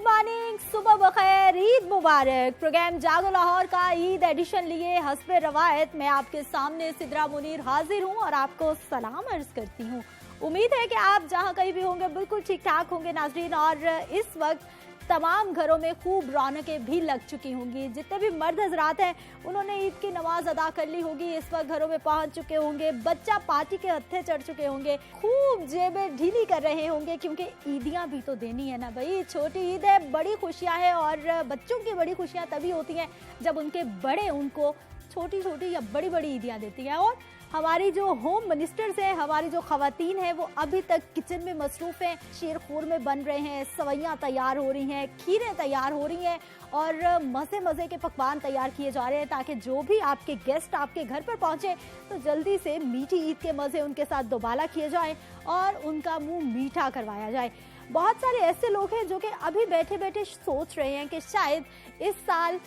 Morning, सुबह बखैर, ईद मुबारक। Programme जागो लाहौर का ईद एडिशन लिए हस्बे रवायत मैं आपके सामने सिद्रा मुनीर हाजिर हूं और आपको सलाम अर्ज करती हूं। उम्मीद है कि आप जहां कहीं भी होंगे बिल्कुल ठीक ठाक होंगे नाजरीन। और इस वक्त तमाम घरों में खूब रौनकें भी लग चुकी होंगी। जितने भी मर्द हजरात हैं उन्होंने ईद की नमाज अदा कर ली होगी, इस वक्त घरों में पहुंच चुके होंगे, बच्चा पार्टी के हत्थे चढ़ चुके होंगे, खूब जेबें ढीली कर रहे होंगे क्योंकि ईदियां भी तो देनी है ना भाई। छोटी ईद है, बड़ी खुशियां हैं और बच्चों की बड़ी खुशियां तभी होती हैं जब उनके बड़े उनको छोटी छोटी या बड़ी बड़ी ईदियां देती हैं। और हमारी जो होम मिनिस्टर्स हैं, हमारी जो खवातीन हैं, वो अभी तक किचन में मसरूफ हैं, शीरखोर में बन रहे हैं, सवैयाँ तैयार हो रही हैं, खीरें तैयार हो रही हैं और मज़े मज़े के पकवान तैयार किए जा रहे हैं ताकि जो भी आपके गेस्ट आपके घर पर पहुंचे तो जल्दी से मीठी ईद के मज़े उनके साथ दोबारा किए जाएं और उनका मुंह मीठा करवाया जाए। बहुत सारे ऐसे लोग हैं जो कि अभी बैठे बैठे सोच रहे हैं कि शायद इस साल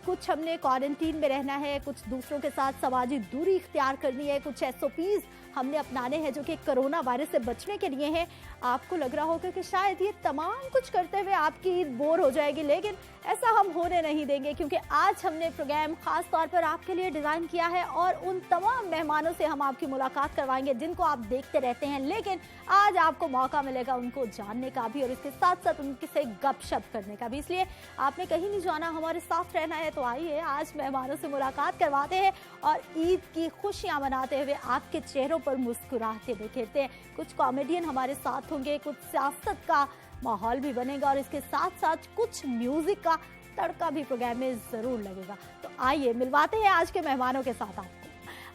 कुछ हमने क्वारंटीन में रहना है, कुछ दूसरों के साथ समाजी दूरी इख्तियार करनी है, कुछ SOPs हमने अपनाने हैं जो कि कोरोना वायरस से बचने के लिए हैं। आपको लग रहा होगा कि शायद ये तमाम कुछ करते हुए आपकी ईद बोर हो जाएगी, लेकिन ऐसा हम होने नहीं देंगे क्योंकि आज हमने प्रोग्राम खास तौर पर आपके लिए डिज़ाइन किया है और उन तमाम मेहमानों से हम आपकी मुलाकात करवाएंगे जिनको आप देखते रहते हैं, लेकिन आज आपको मौका मिलेगा उनको जानने का भी और इसके साथ साथ उनसे गपशप करने का भी। इसलिए आपने कहीं नहीं जाना, हमारे साथ रहना है। तो आइए आज मेहमानों से मुलाकात करवाते हैं और ईद की खुशियाँ मनाते हुए आपके चेहरों पर मुस्कुराहटे बिखेरते हैं। कुछ कॉमेडियन हमारे साथ होंगे, कुछ सियासत का माहौल भी बनेगा और इसके साथ साथ कुछ म्यूजिक का तड़का भी प्रोग्राम में जरूर लगेगा। तो आइए मिलवाते हैं आज के मेहमानों के साथ आपको।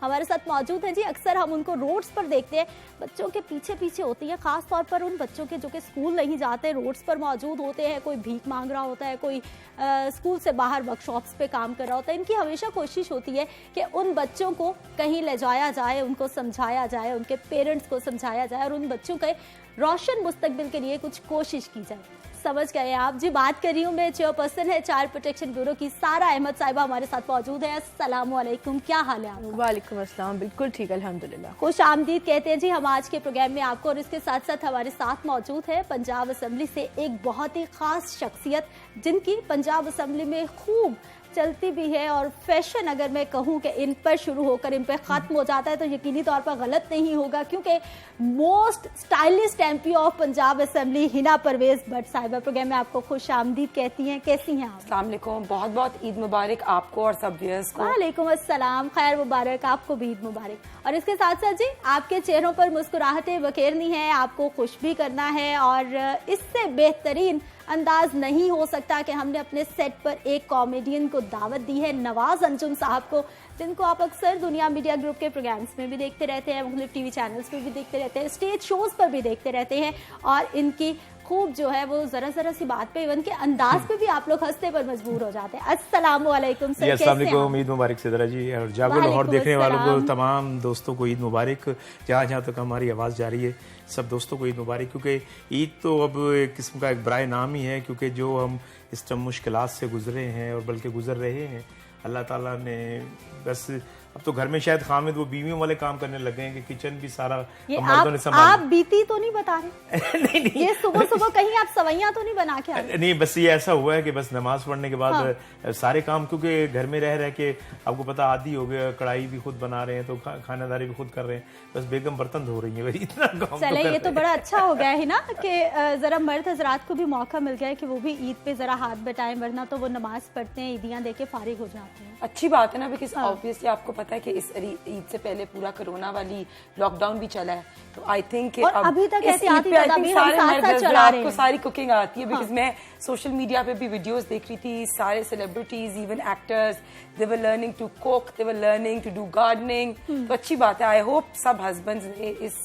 हमारे साथ मौजूद हैं जी, अक्सर हम उनको रोड्स पर देखते हैं, बच्चों के पीछे पीछे होती है, खास तौर पर उन बच्चों के जो कि स्कूल नहीं जाते, रोड्स पर मौजूद होते हैं। कोई भीख मांग रहा होता है, कोई स्कूल से बाहर वर्कशॉप्स पे काम कर रहा होता है। इनकी हमेशा कोशिश होती है कि उन बच्चों को कहीं ले जाया जाए, उनको समझाया जाए, उनके पेरेंट्स को समझाया जाए और उन बच्चों के रोशन मुस्तकबिल के लिए कुछ कोशिश की जाए। समझ गए आप जी, बात कर रही हूँ मैं चेयरपर्सन है चाइल्ड प्रोटेक्शन ब्यूरो की सारा अहमद साहिबा हमारे साथ मौजूद है। अस्सलाम वालेकुम, क्या हाल है आपका? वालेकुम अस्सलाम, बिल्कुल ठीक अल्हम्दुलिल्लाह। खुश आमदीद कहते हैं जी हम आज के प्रोग्राम में आपको। और इसके साथ साथ हमारे साथ मौजूद है पंजाब असम्बली से एक बहुत ही खास शख्सियत जिनकी पंजाब असम्बली में खूब चलती भी है और फैशन अगर मैं कहूँ कि इन पर शुरू होकर इन पर ख़त्म हो जाता है तो यकीनी तौर पर गलत नहीं होगा क्योंकि most stylist MP of Punjab assembly Hina Parvez Bhatt sahiba programme में आपको खुश आमदीद कहती हैं। कैसी हैं आप? अस्सलाम वालेकुम, बहुत बहुत ईद मुबारक आपको और सब व्यूअर्स को। वालेकुम अस्सलाम, खैर मुबारक, आपको भी ईद मुबारक। और इसके साथ साथ जी आपके चेहरों पर मुस्कुराहटें बखेरनी है, आपको खुश भी करना है और इससे बेहतरीन अंदाज नहीं हो सकता कि हमने अपने सेट पर एक कॉमेडियन को दावत दी है, नवाज अंजुम साहब को, जिनको आप अक्सर दुनिया मीडिया ग्रुप के प्रोग्राम्स में भी देखते रहते हैं, मुख्तलिफ TV चैनल्स पे भी देखते रहते हैं, स्टेज शोज पर भी देखते रहते हैं और इनकी खूब जो है वो जरा जरा सी बात पे इवन के अंदाज पे भी आप लोग हंसते पर मजबूर हो जाते हैं। अस्सलाम वालेकुम सर, अस्सलाम वालेकुम, ईद मुबारक सिद्रा जी और जागो लाहौर देखने वालों को तमाम दोस्तों को ईद मुबारक। जहाँ जहाँ तक हमारी आवाज़ जा रही है सब दोस्तों को ईद मुबारक, क्योंकि ईद तो अब एक किस्म का एक बराए नाम ही है क्योंकि जो हम इस टाइम मुश्किलात से गुजरे हैं और बल्कि गुजर रहे हैं, अल्लाह ताला ने बस अब तो घर में शायद खामिद वो बीवियों वाले काम करने लगे हैं कि किचन भी सारा मर्दों ने संभाला। आप बीती तो नहीं बता रहे? नहीं, ये सुबह सुबह कहीं आप सवैयां तो नहीं बना के आए? नहीं, बस ये ऐसा हुआ है कि बस नमाज पढ़ने के बाद सारे काम, क्योंकि घर में रह रह के आपको पता आदी हो गया, कढ़ाई भी खुद बना रहे हैं तो खानादारी भी खुद कर रहे हैं, बस बेगम बर्तन धो रही है, इतना काम। चले ये तो बड़ा अच्छा हो गया है ना कि जरा मर्द हजरात को भी मौका मिल गया है कि वो भी ईद पे जरा हाथ बटाएं, वरना तो वो नमाज पढ़ते हैं, ईदियां देके फारिग हो जाते हैं। अच्छी बात है ना, बिकॉज ऑब्वियसली आपको पता है कि इस ईद से पहले पूरा कोरोना वाली लॉकडाउन भी चला है, तो आई थिंक अभी तक एहतियाती तदाबीर हम साथ-साथ चला रहे हैं। आपको सारी कुकिंग आती है बिकॉज मैं सोशल मीडिया पे भी वीडियोस देख रही थी, सारे celebrities even actors they were learning to cook, they were learning to do gardening. तो अच्छी बात है, आई होप सब हस्बैंड्स ने इस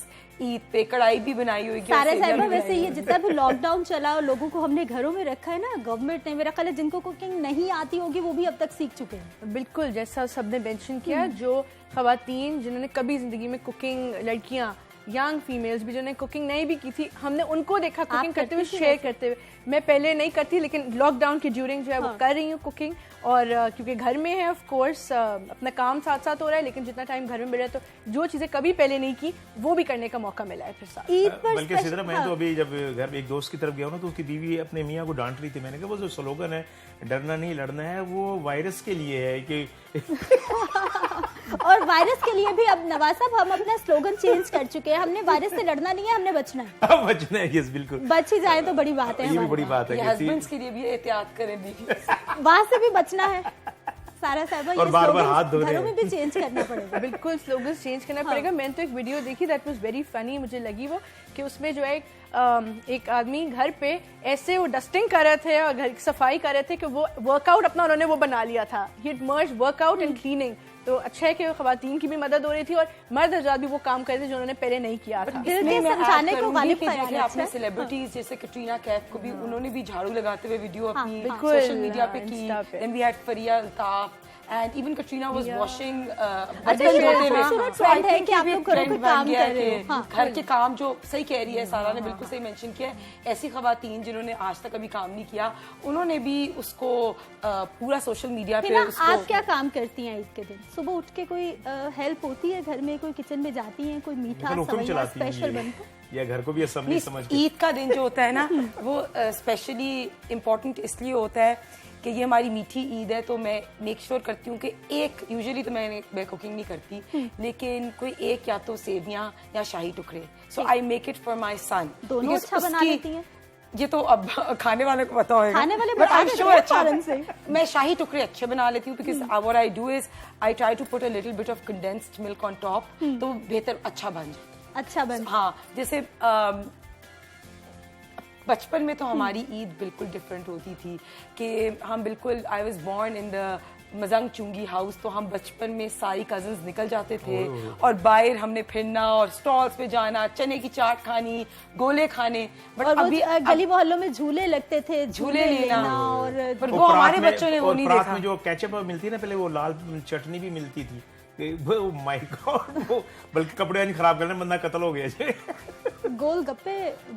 ईद पे कढ़ाई भी बनाई हुई। सारे साहिबा वैसे ये जितना भी लॉकडाउन चला और लोगों को हमने घरों में रखा है ना, गवर्नमेंट ने, मेरा ख्याल है जिनको कुकिंग नहीं आती होगी वो भी अब तक सीख चुके हैं। बिल्कुल, जैसा सबने मेंशन किया, जो खवातीन जिन्होंने कभी जिंदगी में कुकिंग लड़कियां यंग फीमेल्स भी जिन्होंने कुकिंग नहीं भी की थी, हमने उनको देखा कुकिंग करते हुए, शेयर करते हुए। मैं पहले नहीं करती, लेकिन लॉकडाउन के ड्यूरिंग जो है वो कर रही हूँ कुकिंग। और क्योंकि घर में है, ऑफ कोर्स अपना काम साथ साथ हो रहा है, लेकिन जितना टाइम घर में मिल रहा है तो जो चीजें कभी पहले नहीं की वो भी करने का मौका मिला है फिर साथ। ईद पर बल्कि सिद्रा, मैं तो अभी जब घर में एक दोस्त की तरफ गया हूँ ना, तो उसकी बीवी अपने मियाँ को डांट रही थी। मैंने कहा वो जो स्लोगन है डरना नहीं लड़ना है, वो वायरस के लिए है कि और वायरस के लिए भी अब नवाज साहब हम अपना स्लोगन चेंज कर चुके हैं। हमने वायरस से लड़ना नहीं है, हमने बचना है। बचना है, यस बिल्कुल। बच ही जाए तो बड़ी बात है। ये भी बड़ी बात है। हस्बैंड्स के लिए भी एहतियात करें बीवी, वहां से भी बचना है। सारा साहब और बार-बार हाथ धो रहे घरों में भी चेंज करना पड़ेगा। बिल्कुल स्लोगन चेंज करना पड़ेगा। मैंने तो एक वीडियो देखी दैट वाज वेरी फनी, मुझे लगी वो कि उसमें जो है एक आदमी घर पे ऐसे वो डस्टिंग कर रहे थे और घर की सफाई कर रहे थे कि वो वर्कआउट अपना उन्होंने वो बना लिया था। ही मर्ज वर्कआउट एंड क्लीनिंग। तो अच्छा है कि खवातीन की भी मदद हो रही थी और मर्द हजरात भी वो काम कर रहे थे जो उन्होंने पहले नहीं किया था। दिल के समझाने को गालिब जैसे आपने सेलिब्रिटीज जैसे कैटरीना कैफ को भी उन्होंने भी झाड़ू लगाते हुए वीडियो अपनी सोशल मीडिया पे की। Then we had Faria Altaf and even Katrina was washing बर्तन धोते हुए। So I think ये भी एक ट्रेंड बन गया है कि घर के काम, जो सही कह रही है सारा ने बिल्कुल सही मेंशन किया है, ऐसी खवातीन जिन्होंने आज तक कभी काम नहीं किया उन्होंने भी उसको पूरा सोशल मीडिया पे उसको। आप क्या काम करती हैं ईद के दिन? सुबह उठ के कोई हेल्प होती है घर में? कोई किचन में जाती हैं? कोई मीठा सवैया स्पेशल बनता है या घर को भी असेंबली समझ के? ईद का दिन जो होता है ना वो स्पेशली इम्पोर्टेंट इसलिए होता है कि ये हमारी मीठी ईद है। तो मैं मेक श्योर करती हूँ कि एक, यूजुअली तो मैं कुकिंग नहीं करती, लेकिन कोई एक या तो सेवियां या शाही टुकड़े। So I make it for my son. दोनों अच्छा बना लेती हैं? ये तो अब खाने वाले को पता होगा। खाने वाले बट आई एम श्योर अच्छा से। मैं शाही टुकड़े अच्छे बना लेती हूँ because what I do is I try to put a little bit of condensed milk on top, तो बेहतर अच्छा बन जाए। अच्छा बन, हाँ। जैसे बचपन में तो हमारी ईद बिल्कुल डिफरेंट होती थी कि हम बिल्कुल, I was born in the Mazang चुंगी हाउस, तो हम बचपन में सारी कजन्स निकल जाते थे और बाहर हमने फिरना और स्टॉल्स पे जाना, चने की चाट खानी, गोले खाने। बट अभी गली मोहल्लों में झूले लगते थे, झूले लेना, और पर वो हमारे बच्चों ने वो नहीं देखा। में जो केचप मिलती है ना, पहले वो लाल चटनी भी मिलती थी। माय गॉड, वो बल्कि कपड़े नहीं खराब करने, बंदा कत्ल हो गया। गोलगप्पे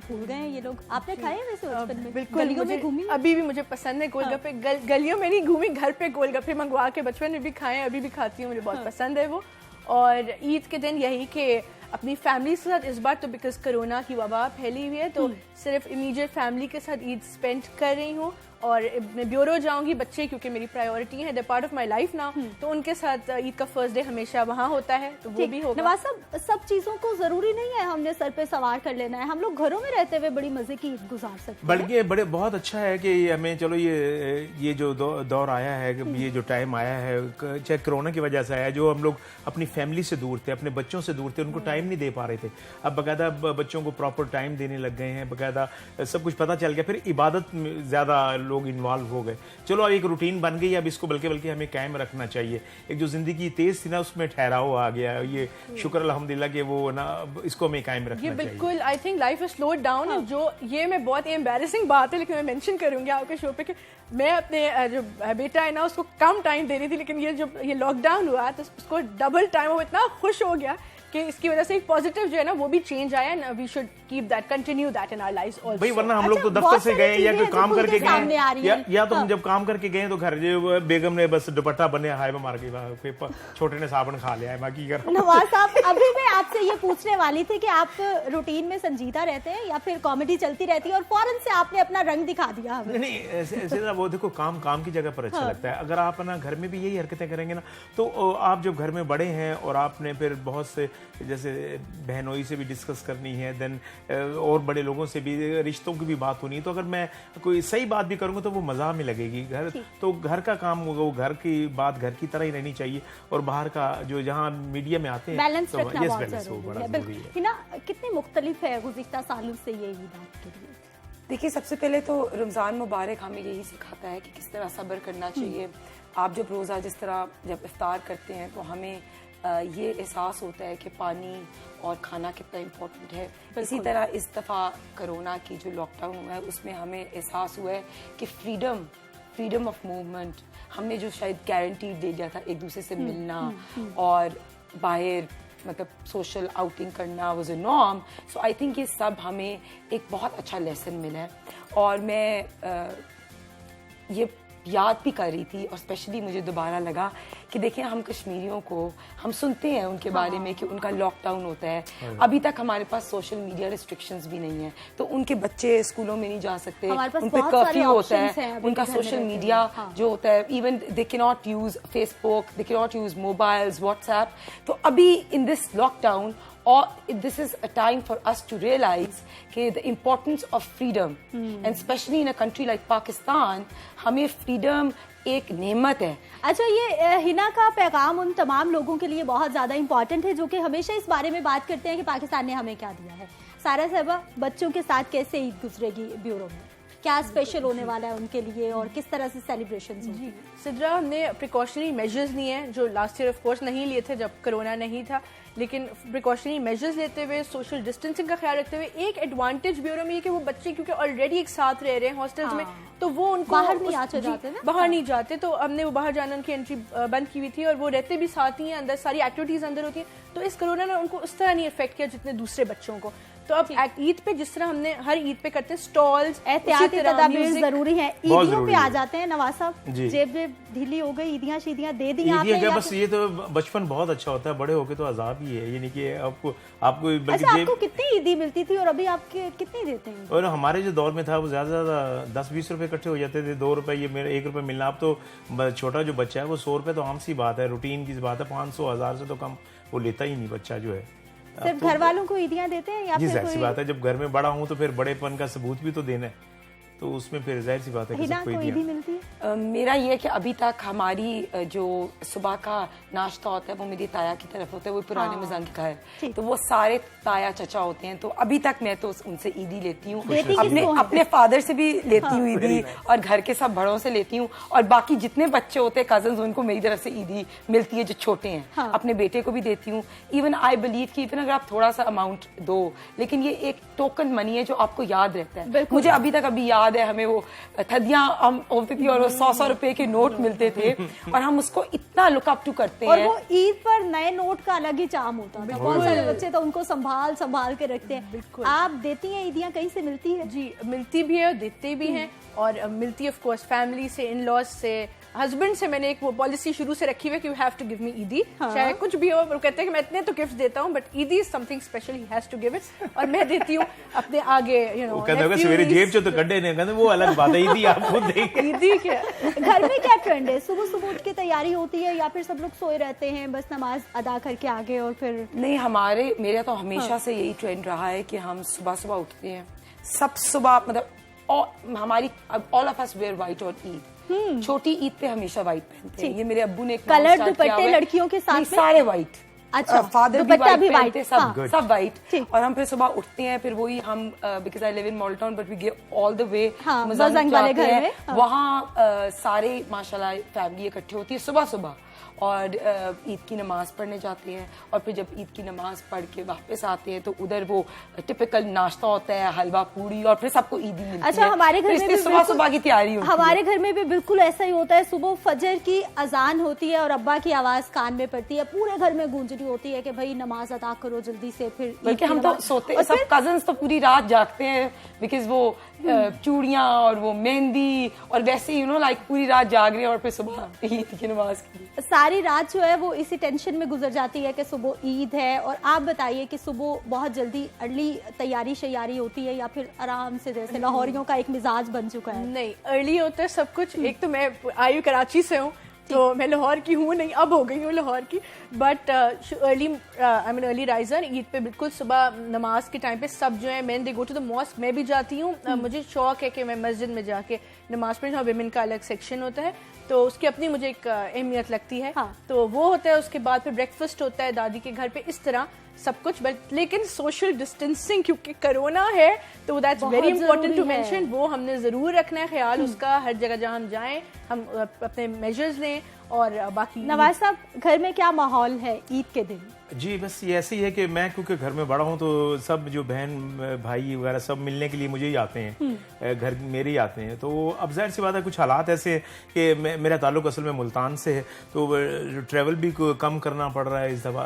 भूल गए ये लोग। आपने खाए वैसे बचपन में? बिल्कुल, गलियों में घूमी? अभी भी मुझे पसंद है गोलगप्पे। गलियों में नहीं घूमी, घर पे गोलगप्पे मंगवा के बचपन में भी खाए, अभी भी खाती हूँ, मुझे बहुत पसंद है वो। और ईद के दिन यही कि अपनी फैमिली के साथ, इस बार तो बिकॉज कोरोना की वबा फैली हुई है तो सिर्फ इमीडिएट फैमिली के साथ ईद स्पेंड कर रही हूँ। और मैं ब्यूरो जाऊंगी, बच्चे क्योंकि मेरी प्रायोरिटी है, they part of my life now, तो उनके साथ ईद का फर्स्ट डे हमेशा वहाँ होता है, तो वो भी होगा। नवाज साहब, सब चीजों को जरूरी नहीं है हमने सर पे सवार कर लेना है, हम लोग घरों में रहते हुए बड़ी मजे की ईद गुजार सकते हैं। बल्कि बड़े बहुत अच्छा है कि हमें, चलो ये जो दौर आया है, ये जो टाइम आया है, चाहे कोरोना की वजह से आया, जो हम लोग अपनी फैमिली से दूर थे, अपने बच्चों से दूर थे, उनको टाइम नहीं दे पा रहे थे। अब बाकायदा बच्चों को प्रॉपर टाइम देने लग गए हैं, बाकायदा सब कुछ पता चल गया, फिर इबादत में ज्यादा लोग इन्वॉल्व हो गए। चलो अब एक रूटीन बन गई, अब इसको बल्कि हमें कायम रखना चाहिए। एक जो जिंदगी तेज थी ना, उसमें ठहराव आ गया। ये शुक्र अल्हम्दुलिल्लाह कि वो ना, इसको हमें कायम रखना चाहिए। बिल्कुल, I think life is slowed down. जो ये मैं बहुत एम्बैरेसिंग बात है, लेकिन मैं मेंशन करूंगी आपके शो पे कि मैं अपने जो बेटा है ना उसको कम टाइम दे रही थी, लेकिन ये लॉकडाउन हुआ तो उसको डबल टाइम, वो इतना खुश हो गया कि इसकी वजह से एक पॉजिटिव जो है ना वो भी चेंज आया, and we should keep that, continue that in our lives also. भाई वरना हम लोग तो दफ्तर से गए या कोई काम करके गए, या तो हम जब काम करके गए तो घर जो बेगम ने बस दुपट्टा बने हाय में मार के छोटे ने साबुन खा लिया है, बाकी कर। नवाज साहब, अभी मैं आपसे ये पूछने वाली थी कि आप रूटीन में संजीदा रहते हैं या फिर कॉमेडी चलती रहती है, और फौरन से आपने अपना रंग दिखा दिया हमें। नहीं, ऐसे वो देखो, काम की जगह पर अच्छा लगता है। अगर आप ना घर में भी यही हरकतें करेंगे ना, तो आप जब घर में बड़े हैं और आपने फिर बहुत से, जैसे बहनोई से भी डिस्कस करनी है, देन और बड़े लोगों से भी, रिश्तों की भी बात होनी है, तो अगर मैं कोई सही बात भी करूंगा तो वो मजा में लगेगी। घर का काम होगा, वो घर की बात घर की तरह ही रहनी चाहिए, और बाहर का जो जहाँ मीडिया में आते हैं बैलेंस तो रखना बहुत जरूरी है। बिल्कुल ना, कितनी मुख्तलिफ है गुज़िश्ता सालों से ये ईद आपके लिए? देखिए, सबसे पहले तो रमज़ान मुबारक हमें यही सिखाता है कि किस तरह सब्र करना चाहिए। आप जब रोज़ा जिस तरह जब इफ्तार करते हैं तो हमें ये एहसास होता है कि पानी और खाना कितना इम्पोर्टेंट है। इसी तरह इस दफ़ा कोरोना की जो लॉकडाउन हुआ है उसमें हमें एहसास हुआ है कि फ्रीडम ऑफ मूवमेंट हमने जो शायद गारंटी दे दिया था, एक दूसरे से मिलना और बाहर मतलब सोशल आउटिंग करना was a norm. So I think ये सब हमें एक बहुत अच्छा लेसन मिला है. और मैं ये याद भी कर रही थी और स्पेशली मुझे दोबारा लगा कि देखिए हम कश्मीरियों को हम सुनते हैं उनके बारे में कि उनका लॉकडाउन होता है. अभी तक हमारे पास सोशल मीडिया रिस्ट्रिक्शंस भी नहीं है, तो उनके बच्चे स्कूलों में नहीं जा सकते, उन पे कर्फ्यू होता है, उनका सोशल मीडिया जो होता है, even they can not use Facebook, they can not use mobiles, WhatsApp. तो अभी in this lockdown or this is a time for us to realize कि the importance of freedom and especially in a country like Pakistan हमें freedom एक नेमत है. अच्छा, ये हिना का पैगाम उन तमाम लोगों के लिए बहुत ज्यादा इम्पोर्टेंट है जो कि हमेशा इस बारे में बात करते हैं कि पाकिस्तान ने हमें क्या दिया है. सारा साहबा, बच्चों के साथ कैसे ईद गुजरेगी ब्यूरो में, क्या स्पेशल होने वाला है उनके लिए और किस तरह से सेलिब्रेशन? जी सिद्रा, हमने प्रिकॉशनरी मेजर्स लिए हैं जो लास्ट ईयर ऑफ कोर्स नहीं लिए थे जब कोरोना नहीं था, लेकिन प्रिकॉशनरी मेजर्स लेते हुए, सोशल डिस्टेंसिंग का ख्याल रखते हुए. एक एडवांटेज ब्यूरो में ये कि वो बच्चे क्योंकि ऑलरेडी एक साथ रह रहे हैं हॉस्टल्स में, तो वो उनको बाहर नहीं जाते ना, बाहर नहीं जाते, तो हमने वो बाहर जाने उनकी एंट्री बंद की हुई थी और वो रहते भी साथ ही हैं, अंदर सारी एक्टिविटीज अंदर होती हैं. तो इस कोरोना ने उनको उस तरह नहीं इफेक्ट किया जितने दूसरे बच्चों को. तो अब ईद पे जिस तरह हमने हर ईद पे करते हैं स्टॉल्स, एहतियाती तदाबीर जरूरी है. ईदियों पे आ जाते हैं नवाज साहब, जेब ढीली हो गई, ईदियां शीदियां दे दी आपने. बस ये तो बचपन बहुत अच्छा होता है, बड़े होके तो अजाब ही है. यानी कि आपको अच्छा, आपको कितनी ईदी मिलती थी और अभी आपके कितनी देते हैं? और हमारे जो दौर में था वो ज्यादा 10-20 रुपए इकट्ठे हो जाते थे. 2 रुपए, ये मेरा 1 रुपए मिलना. अब तो छोटा जो बच्चा है वो 100 रुपए तो आम सी बात है, रूटीन की बात है. 500-1000 से तो कम वो लेता ही नहीं बच्चा जो है. सिर्फ घर वालों को ईदियां देते हैं या जी, फिर जाहिर सी बात है, जब घर में बड़ा हूँ तो फिर बड़ेपन का सबूत भी तो देना है, तो उसमें फिर जाहिर सी बात है कि सबको ईदी मिलती है. मेरा ये है कि अभी तक हमारी जो सुबह का नाश्ता होता है वो मेरी ताया की तरफ होता है, वो पुराने मजान का है, तो वो सारे ताया चचा होते हैं. तो अभी तक मैं तो उनसे ईदी लेती हूँ, अपने फादर से भी लेती हूँ ईदी, और घर के सब बड़ों से लेती हूँ, और बाकी जितने बच्चे होते हैं कजन्स, उनको मेरी तरफ से ईदी मिलती है जो छोटे हैं. अपने बेटे को भी देती हूँ. इवन आई बिलीव कि इवन अगर आप थोड़ा सा अमाउंट दो, लेकिन ये एक टोकन मनी है जो आपको याद रहता है. मुझे अभी तक याद है, हमें वो थदियां होती थी और वो 100 रुपए के नोट मिलते थे और हम उसको इतना लुक अप टू करते हैं. और वो ईद पर नए नोट का अलग ही चार्म होता है. बहुत सारे बच्चे तो उनको संभाल के रखते हैं. बिल्कुल. आप देती हैं ईदियां, कहीं से मिलती है? जी, मिलती भी है और देते भी हैं, और मिलती है ऑफ कोर्स फैमिली से, इन लॉज से, हस्बैंड से. मैंने एक वो पॉलिसी शुरू से रखी हुई है कि you have to give me eidi, चाहे कुछ भी हो. वो कहते हैं कि मैं इतने तो गिफ्ट देता हूँ, but Eidi is something special, he has to give it. और मैं देती हूँ अपने आगे, यू नो, कहते हैं सवेरे जेब से तो कड्डे नहीं, कहते वो अलग बात है. ईदी आपको देंगे. ईदी क्या घर में क्या ट्रेंड है? सुबह सुबह उठ के तैयारी होती है या फिर सब लोग सोए रहते हैं बस नमाज अदा करके आगे और फिर? नहीं, मेरा तो हमेशा से यही ट्रेंड रहा है कि हम सुबह सुबह उठते हैं, सब सुबह, मतलब हमारी all of us were white on Eid. छोटी ईद पे हमेशा व्हाइट पहनते हैं. ये मेरे अब्बू ने कलर दुपट्टे लड़कियों के साथ सारे व्हाइट. अच्छा, फादर दुपट्टा भी व्हाइट, सब व्हाइट. और हम फिर सुबह उठते हैं, फिर वही हम because I live in Model Town but we go all the way मजाक वाले घर में. वहाँ सारे माशाल्लाह फैमिली इकट्ठे होती है सुबह सुबह, और ईद की नमाज पढ़ने जाते हैं. और फिर जब ईद की नमाज पढ़ के वापस आते हैं तो उधर वो टिपिकल नाश्ता होता है, हलवा पूरी, और फिर सबको ईदी मिलती है. अच्छा, हमारे घर में भी सुबह सुबह की तैयारी होती है. हमारे घर में भी बिल्कुल ऐसा ही होता है. सुबह फजर की अजान होती है और अब्बा की आवाज कान में पड़ती है, पूरे घर में गूंज रही होती है कि भाई नमाज अदा करो जल्दी से. फिर बल्कि हम तो सोते, सब कजन्स तो पूरी रात जागते हैं, बिकॉज वो चूड़ियां और वो मेहंदी और वैसे यू नो लाइक पूरी रात जाग रहे हैं, और फिर सुबह ईद की नमाज की सारी रात जो है वो इसी टेंशन में गुजर जाती है कि सुबह ईद है. और आप बताइए कि सुबह बहुत जल्दी अर्ली तैयारी शैयारी होती है या फिर आराम से, जैसे लाहौरियों का एक मिजाज बन चुका है? नहीं, अर्ली होता है सब कुछ. एक तो मैं आई कराची से हूँ, तो मैं लाहौर की हूँ नहीं, अब हो गई हूँ लाहौर की, but early I mean early riser. Eid पे बिल्कुल सुबह नमाज के टाइम पे सब जो है men they go to the mosque. मैं भी जाती हूँ. मुझे शौक है कि मैं मस्जिद में जाके नमाज पढ़ी. विमेन का अलग सेक्शन होता है, तो उसकी अपनी मुझे एक अहमियत लगती है. तो वो होता है. उसके बाद फिर ब्रेकफास्ट होता है दादी के घर पे. इस तरह सब कुछ, बट लेकिन सोशल डिस्टेंसिंग क्योंकि कोरोना है तो that's very important to mention. वो हमने जरूर रखना है ख्याल उसका. हर जगह जहाँ हम जाएं हम अपने मेजर्स लें. और बाकी नवाज साहब, घर में क्या माहौल है ईद के दिन? जी, बस ये ऐसे ही है कि मैं क्योंकि घर में बड़ा हूँ तो सब जो बहन भाई वगैरह सब मिलने के लिए मुझे ही आते हैं, घर मेरे ही आते हैं. तो अब जाहिर सी बात है कुछ हालात ऐसे हैं कि मेरा ताल्लुक असल में मुल्तान से है, तो ट्रैवल भी कम करना पड़ रहा है इस दफ़ा,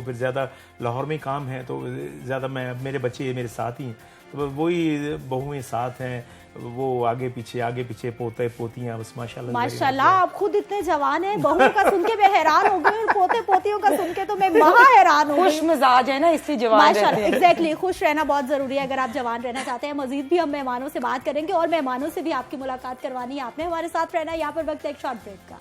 फिर ज़्यादा लाहौर में काम है, तो ज़्यादा मेरे बच्चे मेरे साथ ही हैं, तो वही बहुएं साथ हैं, वो आगे पीछे पोते पोतियां, बस माशाल्लाह। आप खुद इतने जवान हैं, बहुओं का सुन के मैं हैरान हो गई और पोते पोतियों का सुन के तो मैं महा हैरान हो गई। खुश मिजाज है ना, इसलिए जवान रहते हैं। एग्जैक्टली, खुश रहना बहुत जरूरी है अगर आप जवान रहना चाहते हैं। मजीद भी हम मेहमानों से बात करेंगे और मेहमानों से भी आपकी मुलाकात करवानी है, आपने हमारे साथ रहना है। यहाँ पर वक्त है एक शॉर्ट ब्रेक का।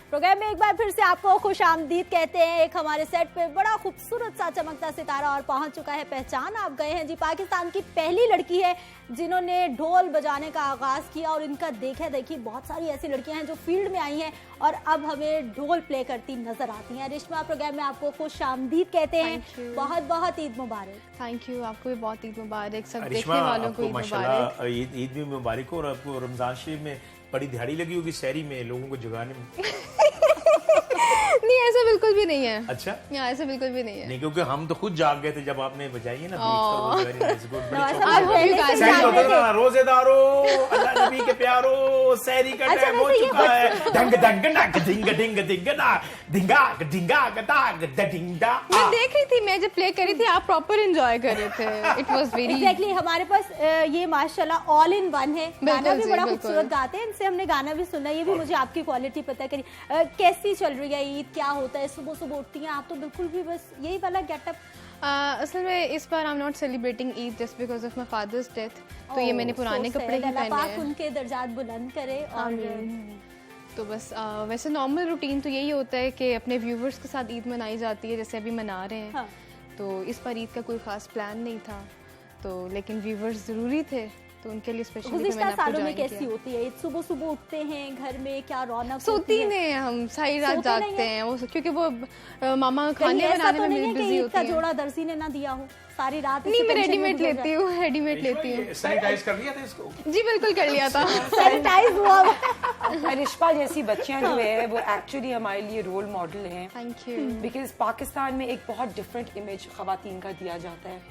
प्रोग्राम में एक बार फिर से आपको खुश आमदीद कहते हैं। एक हमारे सेट पे बड़ा खूबसूरत सा चमकता सितारा और पहुंच चुका है, पहचान आप गए हैं जी। पाकिस्तान की पहली लड़की है जिन्होंने ढोल बजाने का आगाज किया और इनका देखिए बहुत सारी ऐसी लड़कियां हैं जो फील्ड में आई हैं और अब हमें ढोल प्ले करती नजर आती हैं। रिश्मा, प्रोग्राम में आपको खुश आमदीद कहते हैं। बहुत बहुत ईद मुबारक। थैंक यू, आपको भी बहुत ईद मुबारक, सब देखने वालों को ईद मुबारक। ईद भी मुबारक हो और आपको रमजान शरीफ में बड़ी दिहाड़ी लगी होगी शहरी में लोगों को जगाने में। नहीं, ऐसा बिल्कुल भी नहीं है। अच्छा, ऐसा बिल्कुल भी नहीं है। नहीं, क्योंकि हम तो खुद जाग गए थे जब आपने बजाई है ना। रोजेदारो, अल्लाह नबी के प्यारो, सहरी का टाइम हो चुका है। डंग डंग नक डिंग डिंग डिंग ना डिंगा डिंगा गदाग डिंगा। मैं देख रही थी, मैं जब प्ले कर रही थी आप प्रॉपर एंजॉय कर रहे थे। It was very exactly. हमारे पास ये माशाल्लाह ऑल इन वन है, गाना भी बड़ा खूबसूरत गाते हैं, इनसे हमने गाना भी सुना। ये भी मुझे आपकी क्वालिटी पता करी। कैसी चल रही है ईद, क्या होता है? सुबह सुबह उठती हैं आप तो बिल्कुल भी बस यही वाला गेटअप। असल में इस बार I am not celebrating Eid just because of my father's death, तो ये मैंने पुराने कपड़े ही पहने हैं। उनके दर्जात बुलंद करे। और तो बस वैसे नॉर्मल रूटीन तो यही होता है कि अपने व्यूवर्स के साथ ईद मनाई जाती है, जैसे अभी मना रहे हैं। हाँ। तो इस बार ईद का कोई खास प्लान नहीं था, तो लेकिन व्यूवर्स ज़रूरी थे, तो उनके लिए स्पेशली गुज़िश्ता सालों में कैसी होती है? सुबह सुबह उठते हैं, घर में क्या रौनक? सोती नहीं, हम सारी रात जागते हैं वो, क्योंकि वो मामा खाने बनाने में बिजी होती है। जोड़ा दर्जी ने ना दिया हो सारी रात? नहीं, मैं रेडीमेड लेती हूँ, रेडीमेड लेती हूँ। सैनिटाइज कर लिया था इसको? जी बिल्कुल कर लिया था। सैनिटाइज हुआ। रिश्मा जैसी बच्चियां जो है वो एक्चुअली हमारे लिए रोल मॉडल हैं। Thank you. बिकॉज पाकिस्तान में एक बहुत डिफरेंट इमेज खवातीन का दिया जाता है,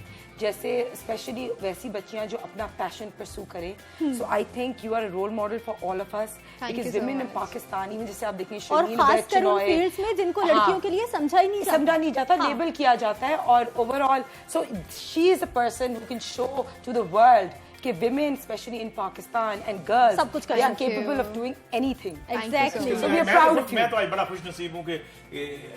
जैसे स्पेशली वैसी बच्चियां जो अपना पैशन परसू करें। So I think you are a role model for all of us, because women in Pakistan, even जैसे आप देखिए और खासकर उन फील्ड्स में जिनको लड़कियों के लिए समझा नहीं जाता, लेबल किया जाता है। और overall so she is a person who can show to the world कि women especially in Pakistan and girls सब कुछ they are capable of doing anything. Exactly. So we are proud of you. मैं तो आज बड़ा खुशनसीब हूँ कि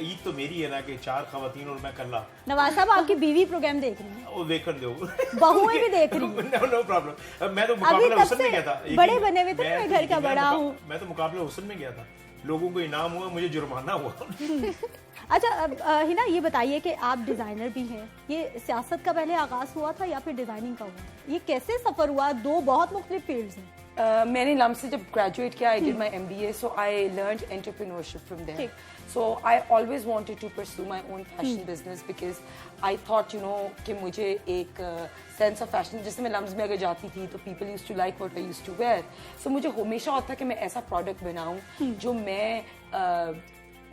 ईद तो मेरी है ना कि 4 खवातीन और मैं कल्ला। नवाज साहब, आपकी बीवी प्रोग्राम देख रही है? वो देख कर दो। बहुएं भी देख रही हैं। No problem. मैं तो मुकाबला हुस्न में गया था। बड़े बने हुए थे, मैं घर का बड़ा हूँ। मैं तो मुकाबला हुस्न में गया था, लोगों को इनाम हुआ, मुझे जुर्माना हुआ। अच्छा, हिना ये बताइए कि आप डिजाइनर भी हैं, ये सियासत का पहले आगाज हुआ था या फिर डिजाइनिंग का हुआ? ये कैसे सफर हुआ? दो बहुत मुख्तलिफ फील्ड्स हैं। मैंने लम्ब से जब ग्रेजुएट किया, I did my MBA, so I learned entrepreneurship from there. So I always wanted to pursue my own fashion business, because I thought कि मुझे एक सेंस ऑफ फैशन, जैसे मैं लम्ब्स में अगर जाती थी तो people used to like what I used to wear. So मुझे हमेशा होता कि मैं ऐसा प्रोडक्ट बनाऊं जो मैं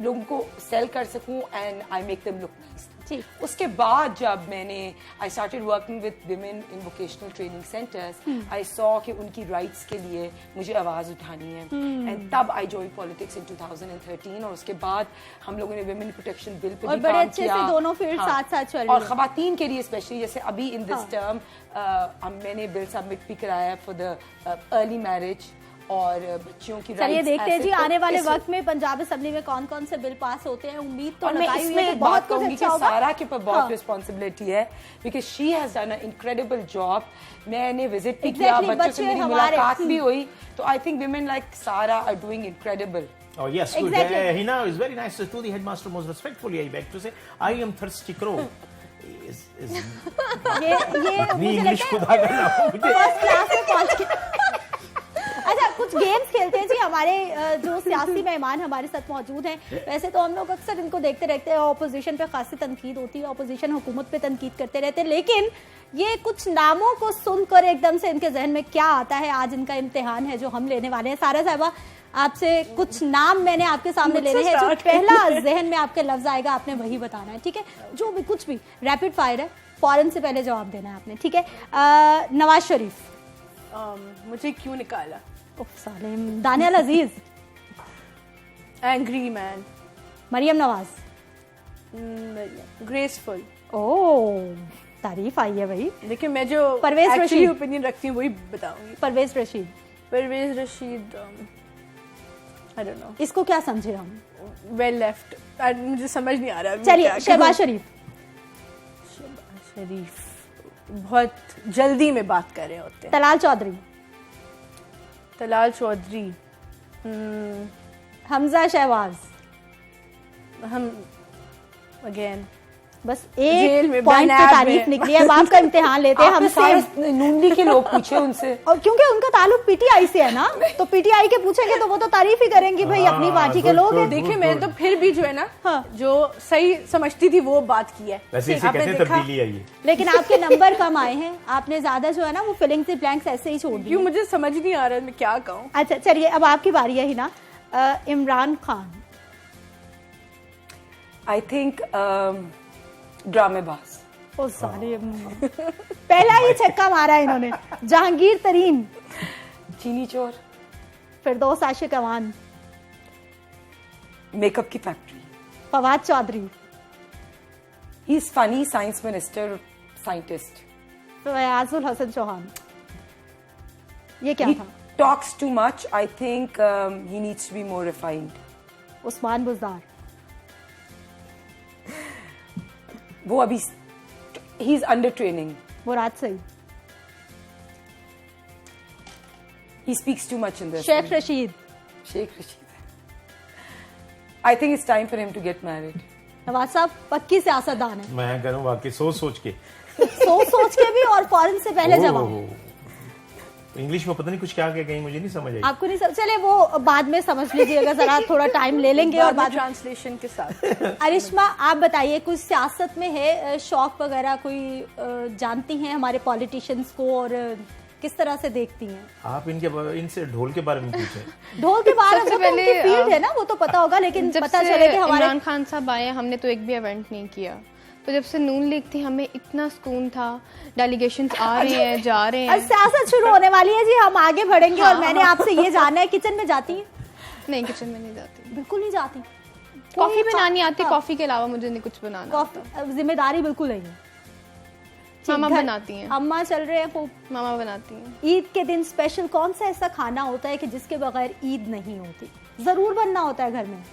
लोगों को सेल कर सकूं and I make them look nice. जी। उसके बाद जब मैंने I started working with women in vocational training centres, I saw कि उनकी राइट्स के लिए मुझे आवाज उठानी है, एंड तब आई जॉइन पॉलिटिक्स इन 2013, और उसके बाद हम लोगों ने विमेन प्रोटेक्शन बिल पे और भी बड़े काम अच्छे किया। से दोनों फील्ड साथ-साथ चल रही और है। खवातीन के लिए स्पेशली जैसे अभी इन दिस टर्म मैंने बिल सबमिट भी कराया फॉर द अर्ली मैरिज और बच्चियों की चलिए rights देखते हैं ऐसे। जी तो आने वाले इस- वक्त में पंजाब असेंबली में कौन कौन से बिल पास होते हैं। उम्मीद तो और मैं लगाई हुई है इसमें कि एक बहुत बात कुछ कहूंगी अच्छा कि होगा। सारा के ऊपर बहुत हाँ। रिस्पॉन्सिबिलिटी है, because she has done a incredible job. मैंने विजिट भी किया, Exactly, बच्चों से बच्चे मेरी हमारे- मुलाकात भी हुई, तो I think women like Sara are doing incredible. Oh yes, good. Exactly. Hina is very nice to the headmaster. Most respectfully, I beg to say, I am thirsty crow. Is ये नहीं मुझे इंग्लिश लगता खुदा है करना मुझे फर्स्ट क्लास में पहुंच के अच्छा कुछ गेम्स खेलते हैं जी। हमारे जो सियासी मेहमान हमारे साथ मौजूद हैं, वैसे तो हम लोग अक्सर इनको देखते रहते हैं, ऑपोजिशन पे खासी तनकीद होती है, ऑपोजिशन हुकूमत पे तनकीद करते रहते हैं, लेकिन ये कुछ नामों को सुनकर एकदम से इनके जहन में क्या आता है, आज इनका इम्तिहान है जो हम लेने वाले हैं। सारा साहिबा, आपसे कुछ नाम मैंने आपके सामने लेने हैं, जो पहला जहन में आपके लफ्ज आएगा आपने वही बताना है, ठीक है? जो भी कुछ भी रैपिड फायर है, फौरन से पहले जवाब देना है आपने, ठीक है? नवाज शरीफ। मुझे क्यों निकाला? उफ Salim. Daniyal Aziz. Angry man. Maryam Nawaz. Graceful. ओह, तारीफ आई है भाई। देखिए मैं जो परवेज एक्चुअली रशीद। ओपिनियन रखती हूँ वही बताऊंगी। Pervaiz Rasheed. Pervaiz Rasheed I don't know, इसको क्या समझे हम? वेल लेफ्ट, मुझे समझ नहीं आ रहा। चलिए, शहबाज शरीफ। शहबाज शरीफ बहुत जल्दी में बात कर रहे होते हैं। तलाल चौधरी। तलाल चौधरी। हमजा शहबाज। हम अगेन बस जेल एक में, पॉइंट पे बनैब तारीफ में। निकली है। अब आपका इम्तिहान लेते हैं आपने हमसे, सारे नूनली के लोग पूछे उनसे, और क्योंकि उनका ताल्लुक पीटीआई से है ना, तो पीटीआई के पूछेंगे तो वो तो तारीफ ही करेंगे भाई, अपनी पार्टी के लोग हैं। देखिए मैंने तो फिर भी जो है ना, हाँ। जो सही समझती थी वो बात की है। वैसे इसे आपने कहते हैं देखा? तब्दीली आई है। लेकिन आपके नंबर कम आए हैं, आपने ज्यादा जो है ना वो फिलिंग से ब्लैंक्स ऐसे ही छोड़ क्यों दिए। मुझे समझ नहीं आ रहा मैं क्या कहूँ। अच्छा चलिए, अब आपकी बारी है ही ना। इमरान खान। आई थिंक ड्रामेबाज। ओ साले, पहला ही छक्का मारा है इन्होंने। जहांगीर तरीन। चीनी चोर। फिरदौस आशिक अवान। मेकअप की factory. Fawad Chaudhry. He is funny science minister, scientist. Fayyazul Hassan Chohan. ये क्या He था? talks too much. I think he needs to be more refined. Usman Buzdar. वो अभी he's under training. Murad Saeed. He speaks too much in this. Sheikh Rashid. Sheikh Rashid. I think it's time for him to get married. Nawaz साहब पक्की सियासतदान है, मैं करूँ वाकई सोच सोच के। सोच सोच के भी और फौरन से पहले जवाब। इंग्लिश में पता नहीं कुछ क्या क्या कहीं मुझे नहीं समझ आई। आपको नहीं चले वो बाद में समझ लीजिएगा, जरा थोड़ा टाइम ले लेंगे और बाद में ट्रांसलेशन के साथ। अरिश्मा आप बताइए, कुछ सियासत में है शौक वगैरह, कोई जानती हैं हमारे पॉलिटिशियंस को और किस तरह से देखती हैं? आप इनसे ढोल के बारे में पूछें। ढोल के बारे में सबसे तो पहले, उनकी फील्ड है ना, वो तो पता होगा, लेकिन जब पता से चले कि हमारे इमरान खान साहब आए हमने तो एक भी इवेंट नहीं किया, तो जब से नून लीग थी हमें इतना सुकून था। डेलीगेशंस आ रहे हैं, जा रहे अब हैं। सियासत शुरू होने वाली है जी, हम आगे बढ़ेंगे और मैंने आपसे ये जानना है, किचन में जाती हैं? नहीं, किचन में नहीं जाती। बिल्कुल नहीं जाती। कॉफी बनानी आती, हाँ। कॉफी के अलावा मुझे नहीं कुछ बनाना। कॉफी जिम्मेदारी बिल्कुल नहीं है। मामा घर- बनाती हैं। अम्मा चल रहे हैं खूब। मामा बनाती हैं। ईद के दिन स्पेशल कौन सा ऐसा खाना होता है कि जिसके बगैर ईद नहीं होती? जरूर बनना होता है घर में।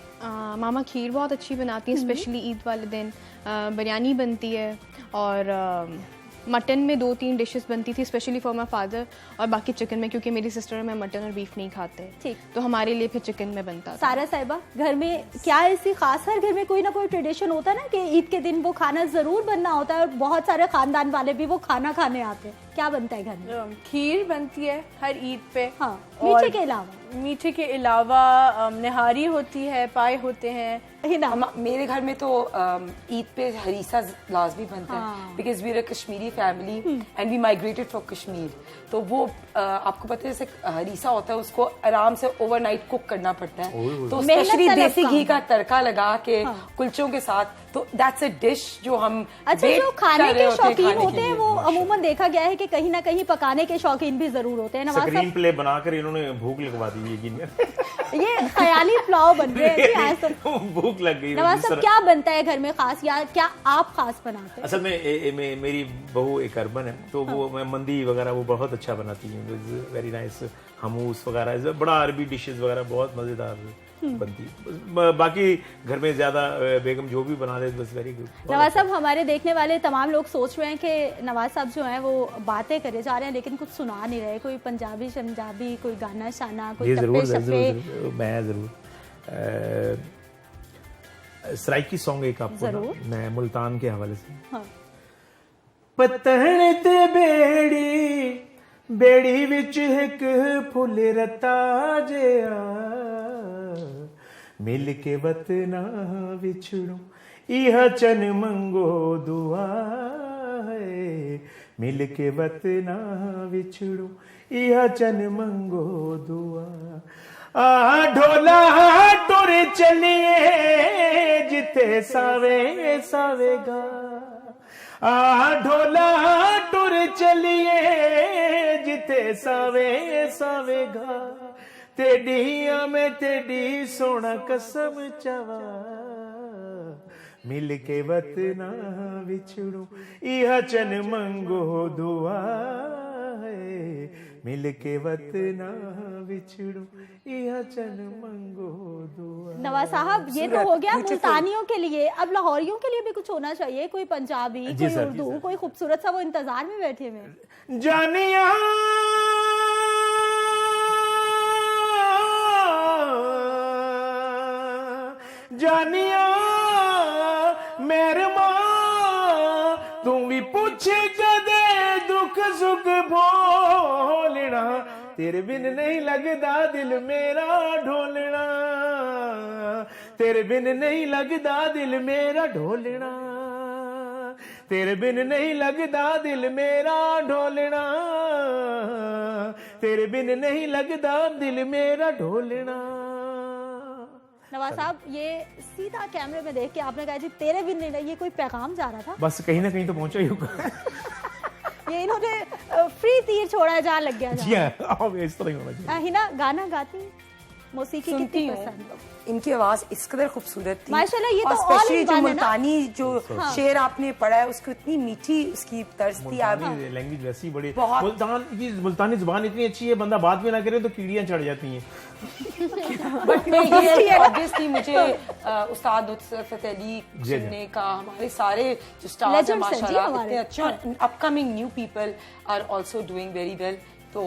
मामा खीर बहुत अच्छी बनाती हैं, स्पेशली ईद वाले दिन। बिरयानी बनती है और मटन में 2-3 डिशेस बनती थी स्पेशली फॉर माई फादर, और बाकी चिकन में, क्योंकि मेरी सिस्टर और मैं मटन और बीफ नहीं खाते, ठीक। तो हमारे लिए फिर चिकन में बनता था। सारा साहिबा, घर में क्या ऐसी खास, हर घर में कोई ना कोई ट्रेडिशन होता है ना कि ईद के दिन वो खाना जरूर बनना होता है और बहुत सारे खानदान वाले भी वो खाना खाने आते हैं। क्या बनता है घर में? खीर बनती है हर ईद पे। हाँ, और मीठे के अलावा? मीठे के अलावा निहारी होती है, पाए होते हैं। मेरे घर में तो ईद पे हरीसा लाजमी बनता है, because we are a Kashmiri family and we migrated from Kashmir. तो वो आपको पता है जैसे हरीसा होता है, उसको आराम से ओवरनाइट कुक करना पड़ता है, तो स्पेशली देसी घी का तड़का लगा के कुलचों के साथ, तो दैट्स अ डिश जो हम अच्छा, जो खाने के शौकीन होते हैं वो अमूमन देखा गया है कि कहीं ना कहीं पकाने के शौकीन भी जरूर होते हैं। नवाज स्क्रीन प्ले बनाकर इन्होंने भूख लगवा दी ये ख्याली पुलाव बन रहे हैं आज तो भूख लग गई। नवाज साहब, क्या बनता है घर में खास, या क्या आप खास बनाते हैं? असल में मेरी बहू एक अर्बन है, तो वो मंदी वगैरह वो बहुत अच्छा बनाती है, वेरी नाइस। हमूस वगैरह, बड़ा अरबी डिशेस वगैरह बहुत मजेदार बनती है। बाकी घर में ज्यादा बेगम जो भी बना दे बस वेरी गुड। नवाज साहब, हमारे देखने वाले तमाम लोग सोच रहे हैं कि नवाज साहब जो हैं वो बातें करे जा रहे हैं लेकिन कुछ सुना नहीं रहे, कोई पंजाबी शंजाबी, कोई गाना शाना, कोई टप्पे शप्पे। मैं जरूर सराइकी सॉन्ग एक आपको मैं मुल्तान के हवाले से। हाँ। पतहन ते बेड़ी विच एक फुल रता जिया, मिल के वतना विछड़ू इहा चन मंगो दुआ है, मिल के वतना विछड़ू इहा चन मंगो दुआ। ढोला टुर चलिए जिते सावे सावेगा, ढोला टुर चलिए जिते सावे सावेगा, तेडिया में तेडी सोना कसम चवा, मिल के वतना विछड़ू इहा चन मंगो दुआ है, मिल के वतना विछड़ू इहा चन मंगो दुआ। नवाज साहब, ये तो हो गया मुल्तानियों के लिए, अब लाहौरियों के लिए भी कुछ होना चाहिए, कोई पंजाबी, कोई उर्दू, कोई खूबसूरत सा, वो इंतजार में बैठे हुए। जानिया जानिया मेरे मां तू भी पूछे कदे दुख सुख बोलना, तेरे बिन नहीं लगदा दिल मेरा ढोलना, तेरे बिन नहीं लगदा दिल मेरा ढोलना, तेरे बिन नहीं लगदा दिल मेरा ढोलना, तेरे बिन नहीं लगदा दिल मेरा ढोलना। नवाज साहब, ये सीधा कैमरे में देख के आपने कहा जी तेरे बिन नहीं, ये कोई पैगाम जा रहा था? बस कहीं ना कहीं तो पहुंचा ही होगा। ये इन्होंने फ्री तीर छोड़ा है जहाँ लग गया। जी हाँ, इस तरह ही होना चाहिए। हिना, गाना गाती, मौसीकी कितनी पसंद? इनकी आवाज इस कदर खूबसूरत थी माशाल्लाह। ये तो स्पेशली जो मुल्तानी जो शेर आपने पढ़ा है उसको इतनी मीठी उसकी तर्ज थी। लैंग्वेज वैसी बड़ी, मुल्तानी जुबान इतनी अच्छी है, बंदा बात भी ना करे तो कीड़ियां चढ़ जाती हैं। ऑब्वियसली मुझे उस्ताद नुसरत अली सुनने का, हमारे सारे जो स्टार्स हैं माशाल्लाह इतने अच्छे, और upcoming new people are also doing very well. तो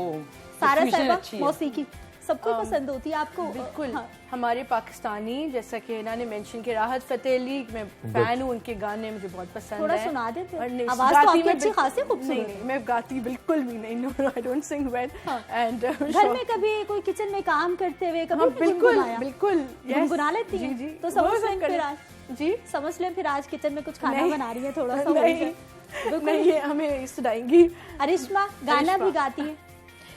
सारा साहिबा मौसीकी सबको पसंद होती है आपको? बिल्कुल। हमारे पाकिस्तानी, जैसा कि इन्होंने मेंशन किया, राहत फतेह अली, मैं फैन हूँ, उनके गाने मुझे बहुत पसंद है। थोड़ा सुना देते हैं, आवाज तो आपकी अच्छी खासी खूबसूरत है। मैं गाती बिल्कुल भी नहीं, no I don't sing well. And घर में कभी कोई किचन में काम करते हुए कभी बिल्कुल बिल्कुल गुनगुना लेती हैं? जी, तो समझ लें फिर आज, जी समझ लें फिर आज किचन में कुछ खाना बना रही है, थोड़ा सा नहीं, हमें सुनाएंगी। अरिश्मा गाना भी गाती है?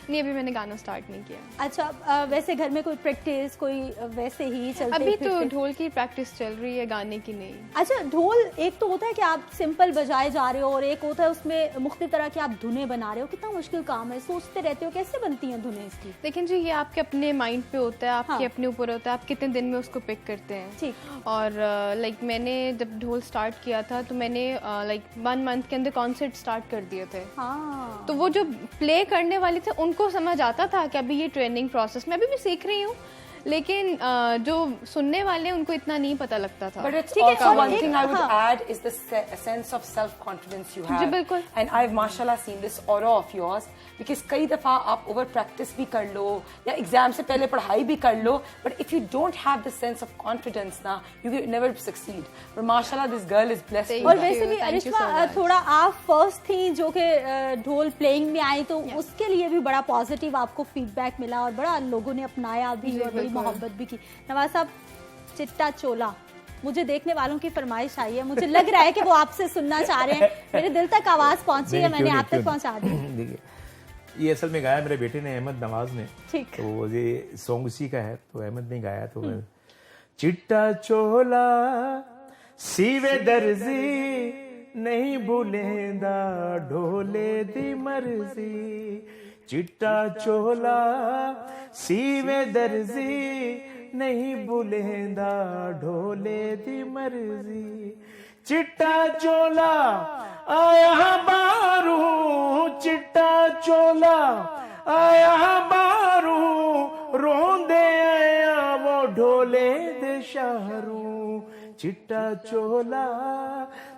नहीं, अभी मैंने गाना स्टार्ट नहीं किया। अच्छा, वैसे घर में कोई प्रैक्टिस, कोई वैसे ही चलते? अभी तो ढोल की प्रैक्टिस चल रही है, गाने की नहीं। अच्छा, ढोल एक तो होता है कि आप सिंपल बजाए जा रहे हो, और एक होता है उसमें मुख्तलिफ तरह की आप धुनें बना रहे हो। कितना मुश्किल काम है, सोचते रहते हो कैसे बनती हैं धुनें इसकी? लेकिन जी ये आपके अपने माइंड पे होता है, आपके अपने ऊपर होता है, आप कितने दिन में उसको पिक करते हैं। ठीक। और लाइक मैंने जब ढोल स्टार्ट किया था तो मैंने लाइक 1 मंथ के अंदर कॉन्सर्ट स्टार्ट कर दिए थे। हाँ। तो वो जो प्ले करने वाले थे उनको समझ आता था कि अभी ये ट्रेनिंग प्रोसेस में अभी भी सीख रही हूँ, लेकिन जो सुनने वाले हैं उनको इतना नहीं पता लगता था। But it's also one thing I would add is the sense of self-confidence you have. जी बिल्कुल। And I've mashallah seen this aura of yours because कई दफा आप over practice भी कर लो या एग्जाम से पहले पढ़ाई भी कर लो, but if you don't have the sense of confidence ना, you will never succeed. But mashallah this girl is blessed. और वैसे भी अरिश्मा थोड़ा आप फर्स्ट थी जो कि ढोल प्लेइंग में आई, तो उसके लिए भी बड़ा पॉजिटिव आपको फीडबैक मिला और बड़ा लोगों ने अपनाया भी और बड़ी मोहब्बत भी की। नवाज साहब, चिट्टा चोला मुझे देखने वालों की फरमाइश आई है, मुझे लग रहा है कि वो आपसे सुनना चाह रहे हैं, मेरे दिल तक आवाज पहुंची है, मैंने आप तक पहुंचा दी। ये असल में गाया मेरे बेटे ने, अहमद नवाज ने, ठीक। तो ये सॉन्ग उसी का है, तो अहमद ने गाया। तो चिट्टा चोला सीवे दर्जी नहीं भूलेंदा ढोले दी मर्जी, चिट्टा चोला सीवे दर्जी नहीं भूलेंदा ढोले दी मर्जी, चिट्टा चोला आया बारू, चिट्टा चोला आया बारू, रोंदे आया वो ढोले दे शहरू, चिट्टा चोला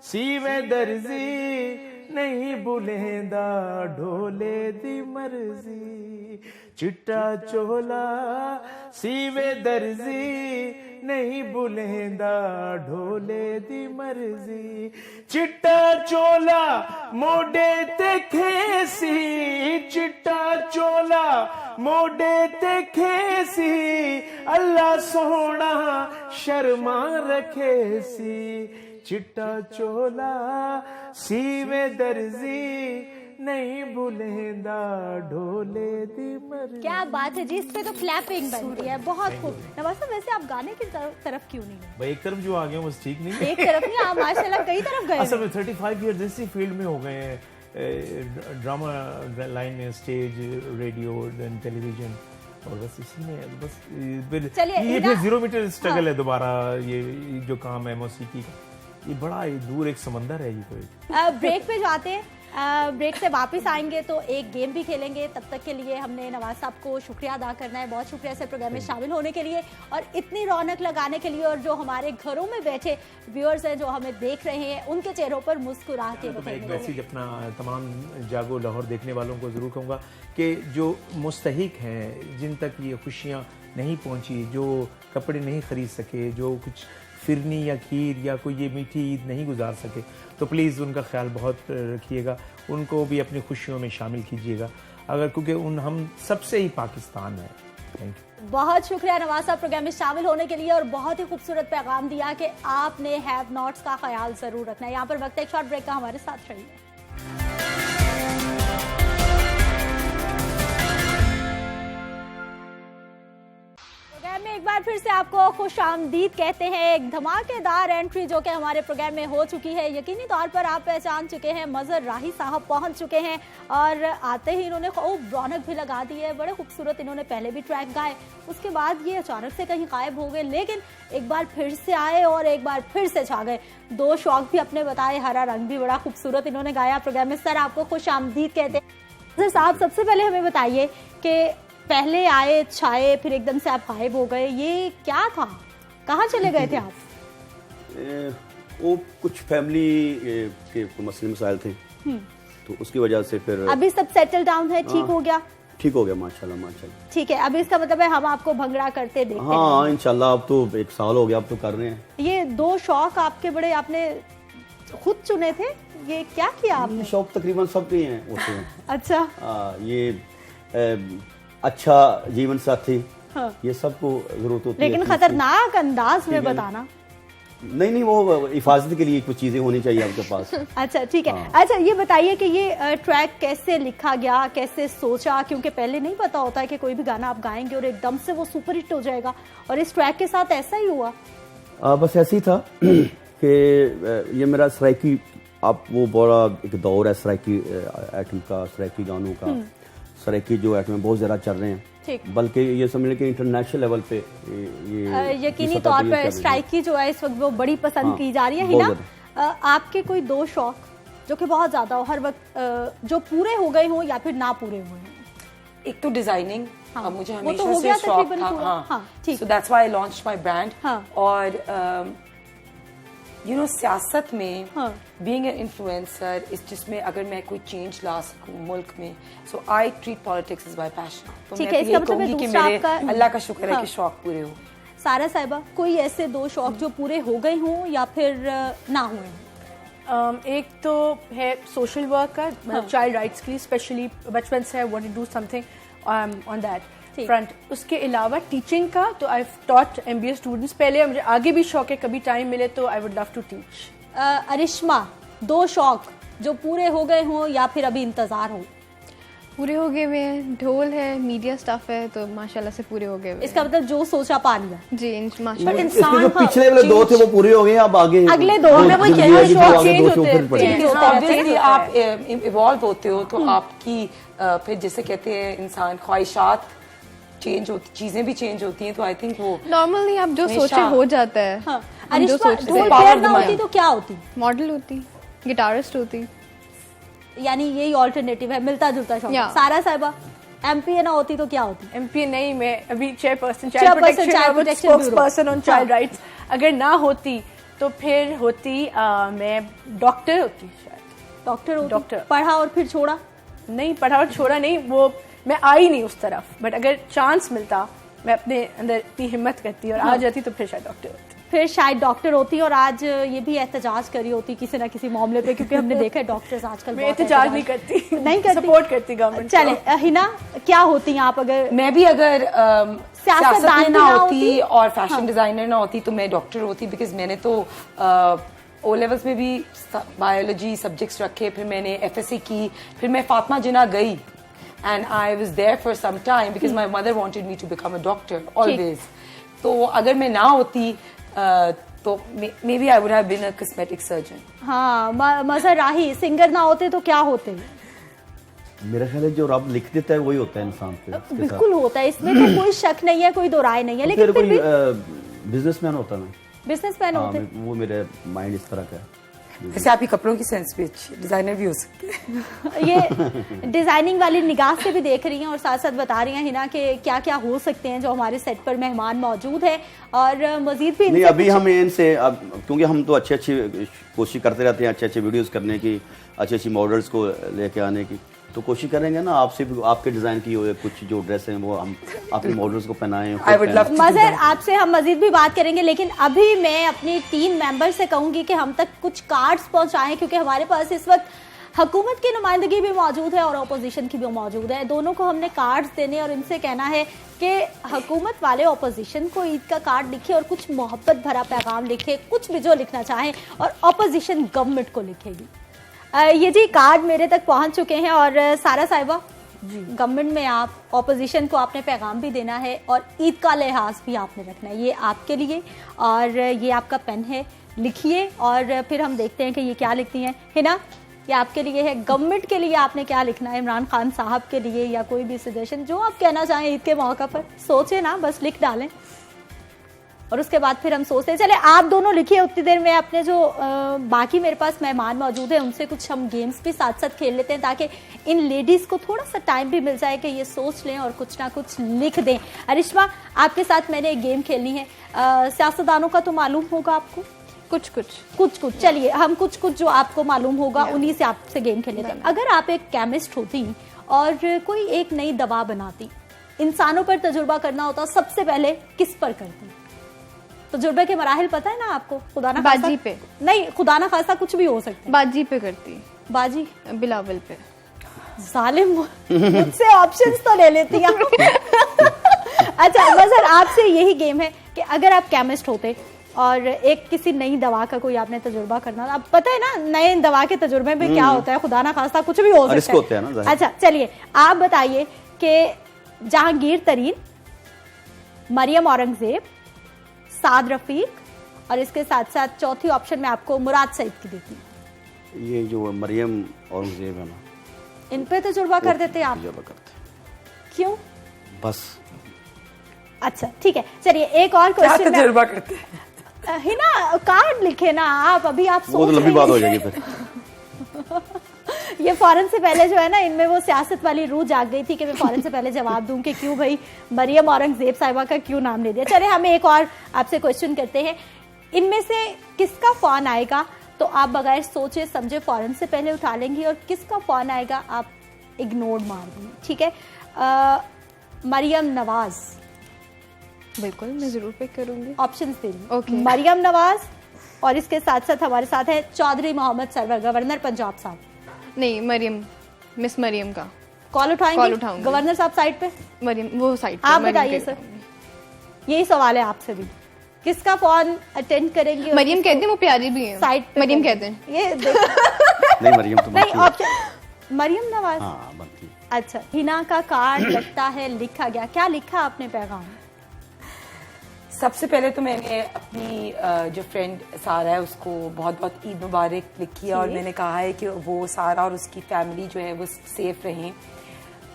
सीवे दर्जी नहीं भूलेंदा ढोले दी मर्जी, चिट्टा चोला सीवे दर्जी नहीं भूलेंदा ढोले दी मर्जी, चिट्टा चोला मोडे ते खेसी, चिट्टा चोला मोडे ते खेसी, अल्लाह सोना शर्मा रखे सी, चिट्टा चोला सीवे दर्जी नहीं भूलेंदा ढोले दी मर्जी। क्या बात है जी, इस पे तो क्लैपिंग बनती है, बहुत खूब। नवाज साहब, वैसे आप गाने की तरफ क्यों नहीं गए? भाई एक तरफ जो आ गए बस ठीक नहीं है। एक तरफ नहीं, आप माशाल्लाह कई तरफ गए। असल में 35 इयर्स इसी फील्ड में हो गए हैं, ड्रामा लाइन में, स्टेज, रेडियो, देन टेलीविजन, और बस इसी में बस ये फिर 0 मीटर स्ट्रगल है दोबारा। ये जो काम है मौसीकी का, ये बड़ा दूर एक समंदर है। ये कोई ब्रेक पे जाते हैं, ब्रेक से वापस आएंगे तो एक गेम भी खेलेंगे। तब तक के लिए हमने नवाज साहब को शुक्रिया अदा करना है, बहुत शुक्रिया इस प्रोग्राम में शामिल होने के लिए और इतनी रौनक लगाने के लिए, और जो हमारे घरों में बैठे व्यूअर्स हैं जो हमें देख रहे हैं उनके चेहरों पर मुस्कुराहटें एक मैसेज अपना तमाम जागो लाहौर देखने वालों को जरूर कहूँगा कि जो मुस्तहिक हैं, जिन तक ये खुशियाँ नहीं पहुँची, जो कपड़े नहीं खरीद सके, जो कुछ फिरनी या खीर या कोई ये मीठी ईद नहीं गुजार सके, तो प्लीज़ उनका ख्याल बहुत रखिएगा, उनको भी अपनी खुशियों में शामिल कीजिएगा, अगर क्योंकि हम सबसे ही पाकिस्तान है। थैंक यू, बहुत शुक्रिया नवाज साहब प्रोग्राम में शामिल होने के लिए और बहुत ही खूबसूरत पैगाम दिया कि आपने हैव नॉट्स का ख्याल जरूर रखना है। यहाँ पर वक्त है एक शॉर्ट ब्रेक का, हमारे साथ रहिए। में एक बार फिर से आपको खुश आमदीद कहते हैं। एक धमाकेदार एंट्री जो कि हमारे प्रोग्राम में हो चुकी है, यकीनी तौर पर आप पहचान चुके हैं, मजहर राही साहब पहुंच चुके हैं और आते ही इन्होंने खूब रौनक भी लगा दी है। बड़े खूबसूरत इन्होंने पहले भी ट्रैक गाए, उसके बाद ये अचानक से कहीं गायब हो गए, लेकिन एक बार फिर से आए और एक बार फिर से छा गए। 2 शौक भी अपने बताए, हरा रंग भी बड़ा खूबसूरत इन्होंने गाया प्रोग्राम में। सर, आपको खुश आमदीद कहते हैं। सर साहब, सबसे पहले हमें बताइए कि पहले आए, छाए, फिर एकदम से आप गायब हो गए, ये क्या था? कहाँ चले गए थे आप? वो कुछ फैमिली के मसले मसाइल थे, तो उसकी वजह से फिर अभी सब सेटल डाउन है, ठीक हो गया? ठीक हो गया माशाल्लाह माशाल्लाह। ठीक है, अभी इसका मतलब है हम आपको भंगड़ा करते देखते हैं। हाँ इंशाल्लाह, अब तो 1 साल हो गया, अब तो कर रहे हैं। ये 2 शौक आपके बड़े आपने खुद चुने थे, ये क्या किया आपने? शौक तकरीबन सबके हैं होते हैं। अच्छा, ये अच्छा जीवन साथी, हाँ। ये सबको जरूरत होती है, लेकिन खतरनाक अंदाज में बताना। नहीं, वो हिफाजत के लिए कुछ चीजें होनी चाहिए आपके पास। अच्छा ठीक है। हाँ। अच्छा ये बताइए कि ये ट्रैक कैसे लिखा गया, कैसे सोचा? क्योंकि पहले नहीं पता होता है कि कोई भी गाना आप गाएंगे और एकदम से वो सुपर हिट हो जाएगा, और इस ट्रैक के साथ ऐसा ही हुआ? बस ऐसे ही था कि ये मेरा सराइकी, आप वो बड़ा एक दौर है सराइकी आइटम का, सराइकी गानों का। सराइकी जो आइटम बहुत ज्यादा चल रहे हैं, बल्कि ये समझ कि इंटरनेशनल लेवल पे ये यकीनी तौर पर सराइकी जो है इस वक्त वो बड़ी पसंद की जा रही है ना। आपके कोई 2 शौक जो कि बहुत ज्यादा हो, हर वक्त जो पूरे हो गए हों या फिर ना पूरे हुए हों? एक तो डिजाइनिंग, अब मुझे वो तो हमेशा हो से गया शौक तकरीबन था, पूरा। हाँ, हाँ, ठीक। So that's why I launched my brand. हाँ। और यू नो सियासत में हाँ। बीइंग एन इन्फ्लुएंसर इस जिसमें अगर मैं कोई चेंज ला सकूं मुल्क में, so I treat politics as my passion. तो ठीक मैं है, तो इसका ये मतलब है कहूंगी कि दूसरा मेरे आपका- अल्लाह का शुक्र है हाँ। कि शौक पूरे हो। सारा साहिबा, कोई ऐसे 2 शौक जो पूरे हो गए हों या फिर ना हुए हों? एक तो है सोशल वर्क का, मतलब चाइल्ड राइट्स के लिए स्पेशली बचपन से I want to do something on that ठीक। फ्रंट। उसके अलावा टीचिंग का, तो आई टॉट MBA स्टूडेंट्स पहले, मुझे आगे भी शौक है, कभी टाइम मिले तो I would love to teach. Arishma, 2 शौक जो पूरे हो गए हों या फिर अभी इंतजार हो? पूरे हो गए हुए हैं, ढोल है, मीडिया स्टाफ है, तो माशाल्लाह से पूरे हो गए हुए इसका मतलब जो सोचा पा लिया। जी माशाल्लाह। इसके जो पिछले वाले 2 थे वो पूरे हो गए, अब आगे अगले 2 में वो जिंदगी चेंज है कि जो आगे change 2 शो होते फिर पड़े। रहते हैं। ऑब्वियसली आप इवॉल्व होते हो तो आपकी फिर जैसे कहते हैं इंसान ख्वाहिशात चेंज होती, चीजें भी चेंज होती हैं, तो आई थिंक वो नॉर्मली आप जो हमेशा- सोचे हो जाता है। हाँ। हम जो अरिश्मा, सोचते ढोल हैं। power प्लेयर of ना the होती mind. तो क्या होती? मॉडल होती, गिटारिस्ट होती। यानी यही ऑल्टरनेटिव है, मिलता जुलता शौक। या। सारा साहिबा, MPA ना होती तो क्या होती? MPA नहीं, मैं अभी chairperson Chairperson, child Child protection, Protection Bureau। Spokesperson on हाँ। Child rights. अगर ना होती तो फिर होती मैं डॉक्टर होती शायद। डॉक्टर होती? डॉक्टर। पढ़ा और फिर छोड़ा? नहीं पढ़ा और छोड़ा नहीं, वो मैं आई नहीं उस तरफ, बट अगर चांस मिलता मैं अपने अंदर इतनी हिम्मत करती और आ जाती तो फिर शायद डॉक्टर होती। फिर शायद डॉक्टर होती और आज ये भी एहतजाज करी होती किसी ना किसी मामले पे, क्योंकि हमने देखा है डॉक्टर्स आजकल मैं बहुत एहतजाज नहीं करती, नहीं करती, सपोर्ट करती गवर्नमेंट। चले हिना, क्या होती हैं आप अगर? मैं भी अगर सियासत सियासतदान में भी ना ना होती होती और फैशन डिजाइनर ना होती तो मैं डॉक्टर होती, बिकॉज मैंने तो ओ लेवल्स में भी बायोलॉजी सब्जेक्ट्स रखे, फिर मैंने FSC की, फिर मैं फातिमा जिन्ना गई and I was there for some time because my mother wanted me to become a doctor always. तो अगर मैं ना होती तो maybe I would have been a cosmetic surgeon. हाँ, मजहर राही, सिंगर ना होते तो क्या होते? मेरा ख्याल है जो रब लिख देता है वही होता है इंसान पे, उसके साथ। बिल्कुल होता है, इसमें तो कोई शक नहीं है, कोई दो राय नहीं है, लेकिन फिर फिर कोई भी बिजनेसमैन होता मैं। बिजनेसमैन हाँ, होते। वो मेरे माइंड इस तरह का है। वैसे आपकी कपड़ों की सेंस भी अच्छी, डिजाइनर भी हो सकते हैं। ये डिजाइनिंग वाली निगाह से भी देख रही हैं और साथ साथ बता रही हैं हिना कि क्या क्या हो सकते हैं जो हमारे सेट पर मेहमान मौजूद है, और मजीद भी नहीं, इनसे अभी हम इनसे अब क्योंकि हम तो अच्छी कोशिश करते रहते हैं, अच्छे वीडियोस करने की, अच्छी मॉडल्स को लेके आने की, तो कोशिश करेंगे ना आपसे भी, आपके डिजाइन की हुए कुछ जो ड्रेस हैं वो हम आपके मॉडल्स को पहनाएं। I would love to. मजहर, आपसे हम मजीद भी बात करेंगे, लेकिन अभी मैं अपनी टीम मेंबर से कहूंगी कि हम तक कुछ कार्ड्स पहुंचाएं, क्योंकि हमारे पास इस वक्त हुकूमत की नुमाइंदगी भी मौजूद है और अपोजिशन की भी मौजूद है। दोनों को हमने कार्ड्स देने और इनसे कहना है कि हुकूमत वाले अपोजिशन को ईद का कार्ड लिखे और कुछ मोहब्बत भरा पैगाम लिखे, कुछ भी जो लिखना चाहें, और अपोजिशन गवर्नमेंट को लिखेगी। ये जी कार्ड मेरे तक पहुंच चुके हैं, और सारा साहिबा, गवर्नमेंट में आप ऑपोजिशन को आपने पैगाम भी देना है और ईद का लिहाज भी आपने रखना है, ये आपके लिए, और ये आपका पेन है, लिखिए और फिर हम देखते हैं कि ये क्या लिखती हैं। है ना, ये आपके लिए है। गवर्नमेंट के लिए आपने क्या लिखना है, इमरान खान साहब के लिए, या कोई भी सजेशन जो आप कहना चाहें ईद के मौका पर, सोचे ना, बस लिख डालें और उसके बाद फिर हम सोचते हैं। चले आप दोनों लिखिए, उतनी देर में अपने जो बाकी मेरे पास मेहमान मौजूद हैं उनसे कुछ हम गेम्स भी साथ साथ खेल लेते हैं, ताकि इन लेडीज को थोड़ा सा टाइम भी मिल जाए कि ये सोच लें और कुछ ना कुछ लिख दें। अरिश्मा, आपके साथ मैंने एक गेम खेलनी है। सियासतदानों का तो मालूम होगा आपको, कुछ कुछ चलिए हम कुछ जो आपको मालूम होगा उन्हीं से आपसे गेम खेल लेते हैं। अगर आप एक केमिस्ट होती और कोई एक नई दवा बनाती, इंसानों पर तजुर्बा करना होता, सबसे पहले किस पर करती? तजुर्बे के मराहिल पता है ना आपको? खुदा ना बाजी पे नहीं, खुदा ना खासा कुछ भी हो सकता है। बाजी पे करती, बाजी बिलावल पे। जालिम, मुझसे ऑप्शंस तो ले लेती हैं। अच्छा मजहर, आपसे यही गेम है कि अगर आप केमिस्ट होते और एक किसी नई दवा का कोई आपने तजुर्बा करना, अब पता है ना नए दवा के तजुर्बे में क्या होता है, खुदा ना खास्ता कुछ भी हो सकता होता है ना। अच्छा चलिए आप बताइए कि जहांगीर तरीन, मरियम औरंगजेब, साद रफीक, और इसके साथ साथ चौथी ऑप्शन में आपको मुराद सईद की देती हूँ। ये जो मरियम औरंगजेब है ना, इन पे तजुर्बा कर देते आप? तजुर्बा करते क्यों? बस। अच्छा ठीक है, चलिए एक और क्या क्वेश्चन तजुर्बा करते हैं? है ना, कार्ड लिखे ना आप, अभी आप वो तो सोच लंबी रही बात हो हैं। जाएगी फिर। ये फौरन से पहले जो है ना, इनमें वो सियासत वाली रूह जाग गई थी कि मैं फौरन से पहले जवाब दूं कि क्यों भाई मरियम औरंगजेब साहिबा का क्यों नाम ले दिया। चले हम एक और आपसे क्वेश्चन करते हैं, इनमें से किसका फोन आएगा तो आप बगैर सोचे समझे फौरन से पहले उठा लेंगी, और किसका फोन आएगा आप इग्नोर मार देंगे, ठीक है? मरियम नवाज। बिल्कुल, मैं जरूर पिक करूंगी। ऑप्शंस दे रही हूं। Okay. मरियम नवाज, और इसके साथ साथ हमारे साथ है चौधरी मोहम्मद सरवर, गवर्नर पंजाब साहब। नहीं, मरियम, मिस मरियम का कॉल उठाएंगे? कॉल उठाऊंगी। गवर्नर साहब साइड पे, मरियम वो साइड पे। आप बताइए सर, यही सवाल है आपसे भी, किसका फोन अटेंड करेंगे? मरियम कहते हैं, वो प्यारी भी है। साइड पे मरियम कहते हैं। ये नहीं मरियम तो नहीं, बनती है। ऑप्शन मरियम नवाज। हाँ बनती है। अच्छा, हिना का कार्ड लगता है लिखा गया, क्या लिखा आपने पैगाम? सबसे पहले तो मैंने अपनी जो फ्रेंड सारा है उसको बहुत बहुत ईद मुबारक लिखी है, और मैंने कहा है कि वो सारा और उसकी फैमिली जो है वो सेफ रहें।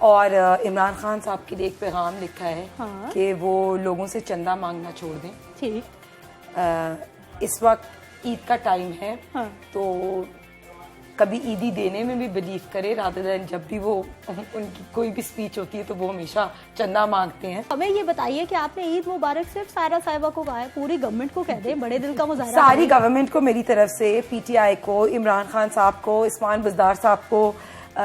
और इमरान खान साहब के लिए एक पैगाम लिखा है हाँ। कि वो लोगों से चंदा मांगना छोड़ दें। ठीक। इस वक्त ईद का टाइम है, हाँ। तो कभी ईदी देने में भी बिलीव करे, रादर देन जब भी वो उनकी कोई भी स्पीच होती है तो वो हमेशा चंदा मांगते हैं। हमें ये बताइए कि आपने ईद मुबारक सिर्फ सायरा साहिबा को कहा है, पूरी गवर्नमेंट को कह दें, बड़े दिल का मुजाहरा। सारी गवर्नमेंट को मेरी तरफ से, पीटीआई को, इमरान खान साहब को, इस्मान बुज़दार साहब को,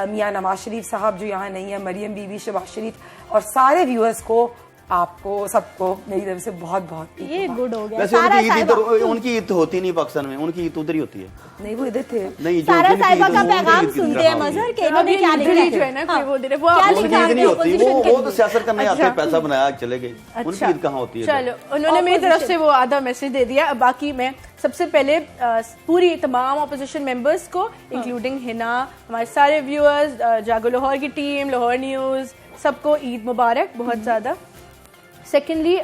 मियां नवाज शरीफ साहब जो यहाँ नहीं है, मरियम बीबी, शहबाज शरीफ, और सारे व्यूअर्स को, आपको सबको मेरी तरफ से बहुत बहुत ये गुड हो गया। वैसे उनकी ईद होती नहीं पाकिस्तान में, उनकी ईद उधर ही होती है। नहीं, वो इधर थे। नहीं, सारा साहिबा का पैगाम सुनते हैं मजहर के, इन्होंने क्या लिखा है? जो है ना, कोई वो दे रहे, वो क्या आपको लिखा है? नहीं होती, opposition के वो तो सियासत करने आते हैं, पैसा बनाया चले गए। उनकी ईद कहाँ होती है? चलो, उन्होंने मेरी तरफ से वो आधा मैसेज दे दिया। अब बाकी मैं सबसे पहले पूरी तमाम ऑपोजिशन मेंबर्स को, इंक्लूडिंग हिना, हमारे सारे व्यूअर्स, जागो लाहौर की टीम, लाहौर न्यूज, सबको ईद मुबारक बहुत ज्यादा। सेकेंडली,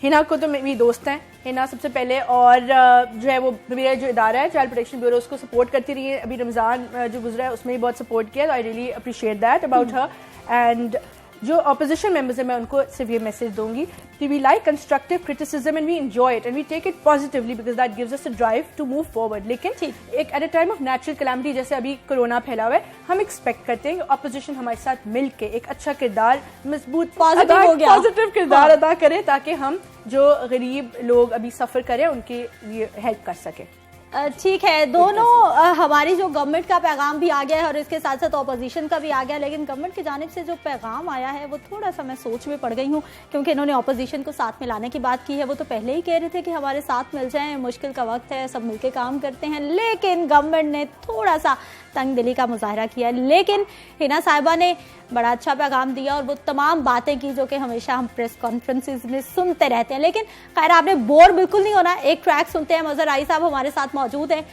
हिना को तो मेरी दोस्त हैं, हिना सबसे पहले, और जो है वो मेरा जो इदारा है चाइल्ड प्रोटेक्शन ब्यूरो, उसको सपोर्ट करती रही है। अभी रमज़ान जो गुजरा है उसमें भी बहुत सपोर्ट किया, तो I really appreciate that about her. And जो ऑपोजिशन मेंबर्स हैं, मैं उनको सिर्फ ये मैसेज दूंगी कि we like constructive criticism and we enjoy it and we take it positively because that gives us a drive to move forward. लेकिन एक at a time of natural calamity, जैसे अभी कोरोना फैला हुआ है, हम एक्सपेक्ट करते हैं कि ऑपोजिशन हमारे साथ मिलके एक अच्छा किरदार, मजबूत पॉजिटिव किरदार अदा करे, ताकि हम जो गरीब लोग अभी सफर करें उनके लिए हेल्प कर सकें। ठीक है, दोनों हमारी जो गवर्नमेंट का पैगाम भी आ गया है और इसके साथ साथ ऑपोजिशन का भी आ गया, लेकिन गवर्नमेंट की जानिब से जो पैगाम आया है वो थोड़ा सा मैं सोच में पड़ गई हूँ, क्योंकि इन्होंने ऑपोजिशन को साथ में लाने की बात की है। वो तो पहले ही कह रहे थे कि हमारे साथ मिल जाएं, मुश्किल का वक्त है, सब मिलके काम करते हैं, लेकिन गवर्नमेंट ने थोड़ा सा तंग दिली का मुजाहरा किया। लेकिन हिना साहिबा ने बड़ा अच्छा पैगाम दिया और वो तमाम बातें की जो कि हमेशा हम प्रेस कॉन्फ्रेंसेस में सुनते रहते हैं। लेकिन खैर, आपने बोर बिल्कुल नहीं होना, एक ट्रैक सुनते हैं। मजहर आई साहब हमारे साथ मौजूद है।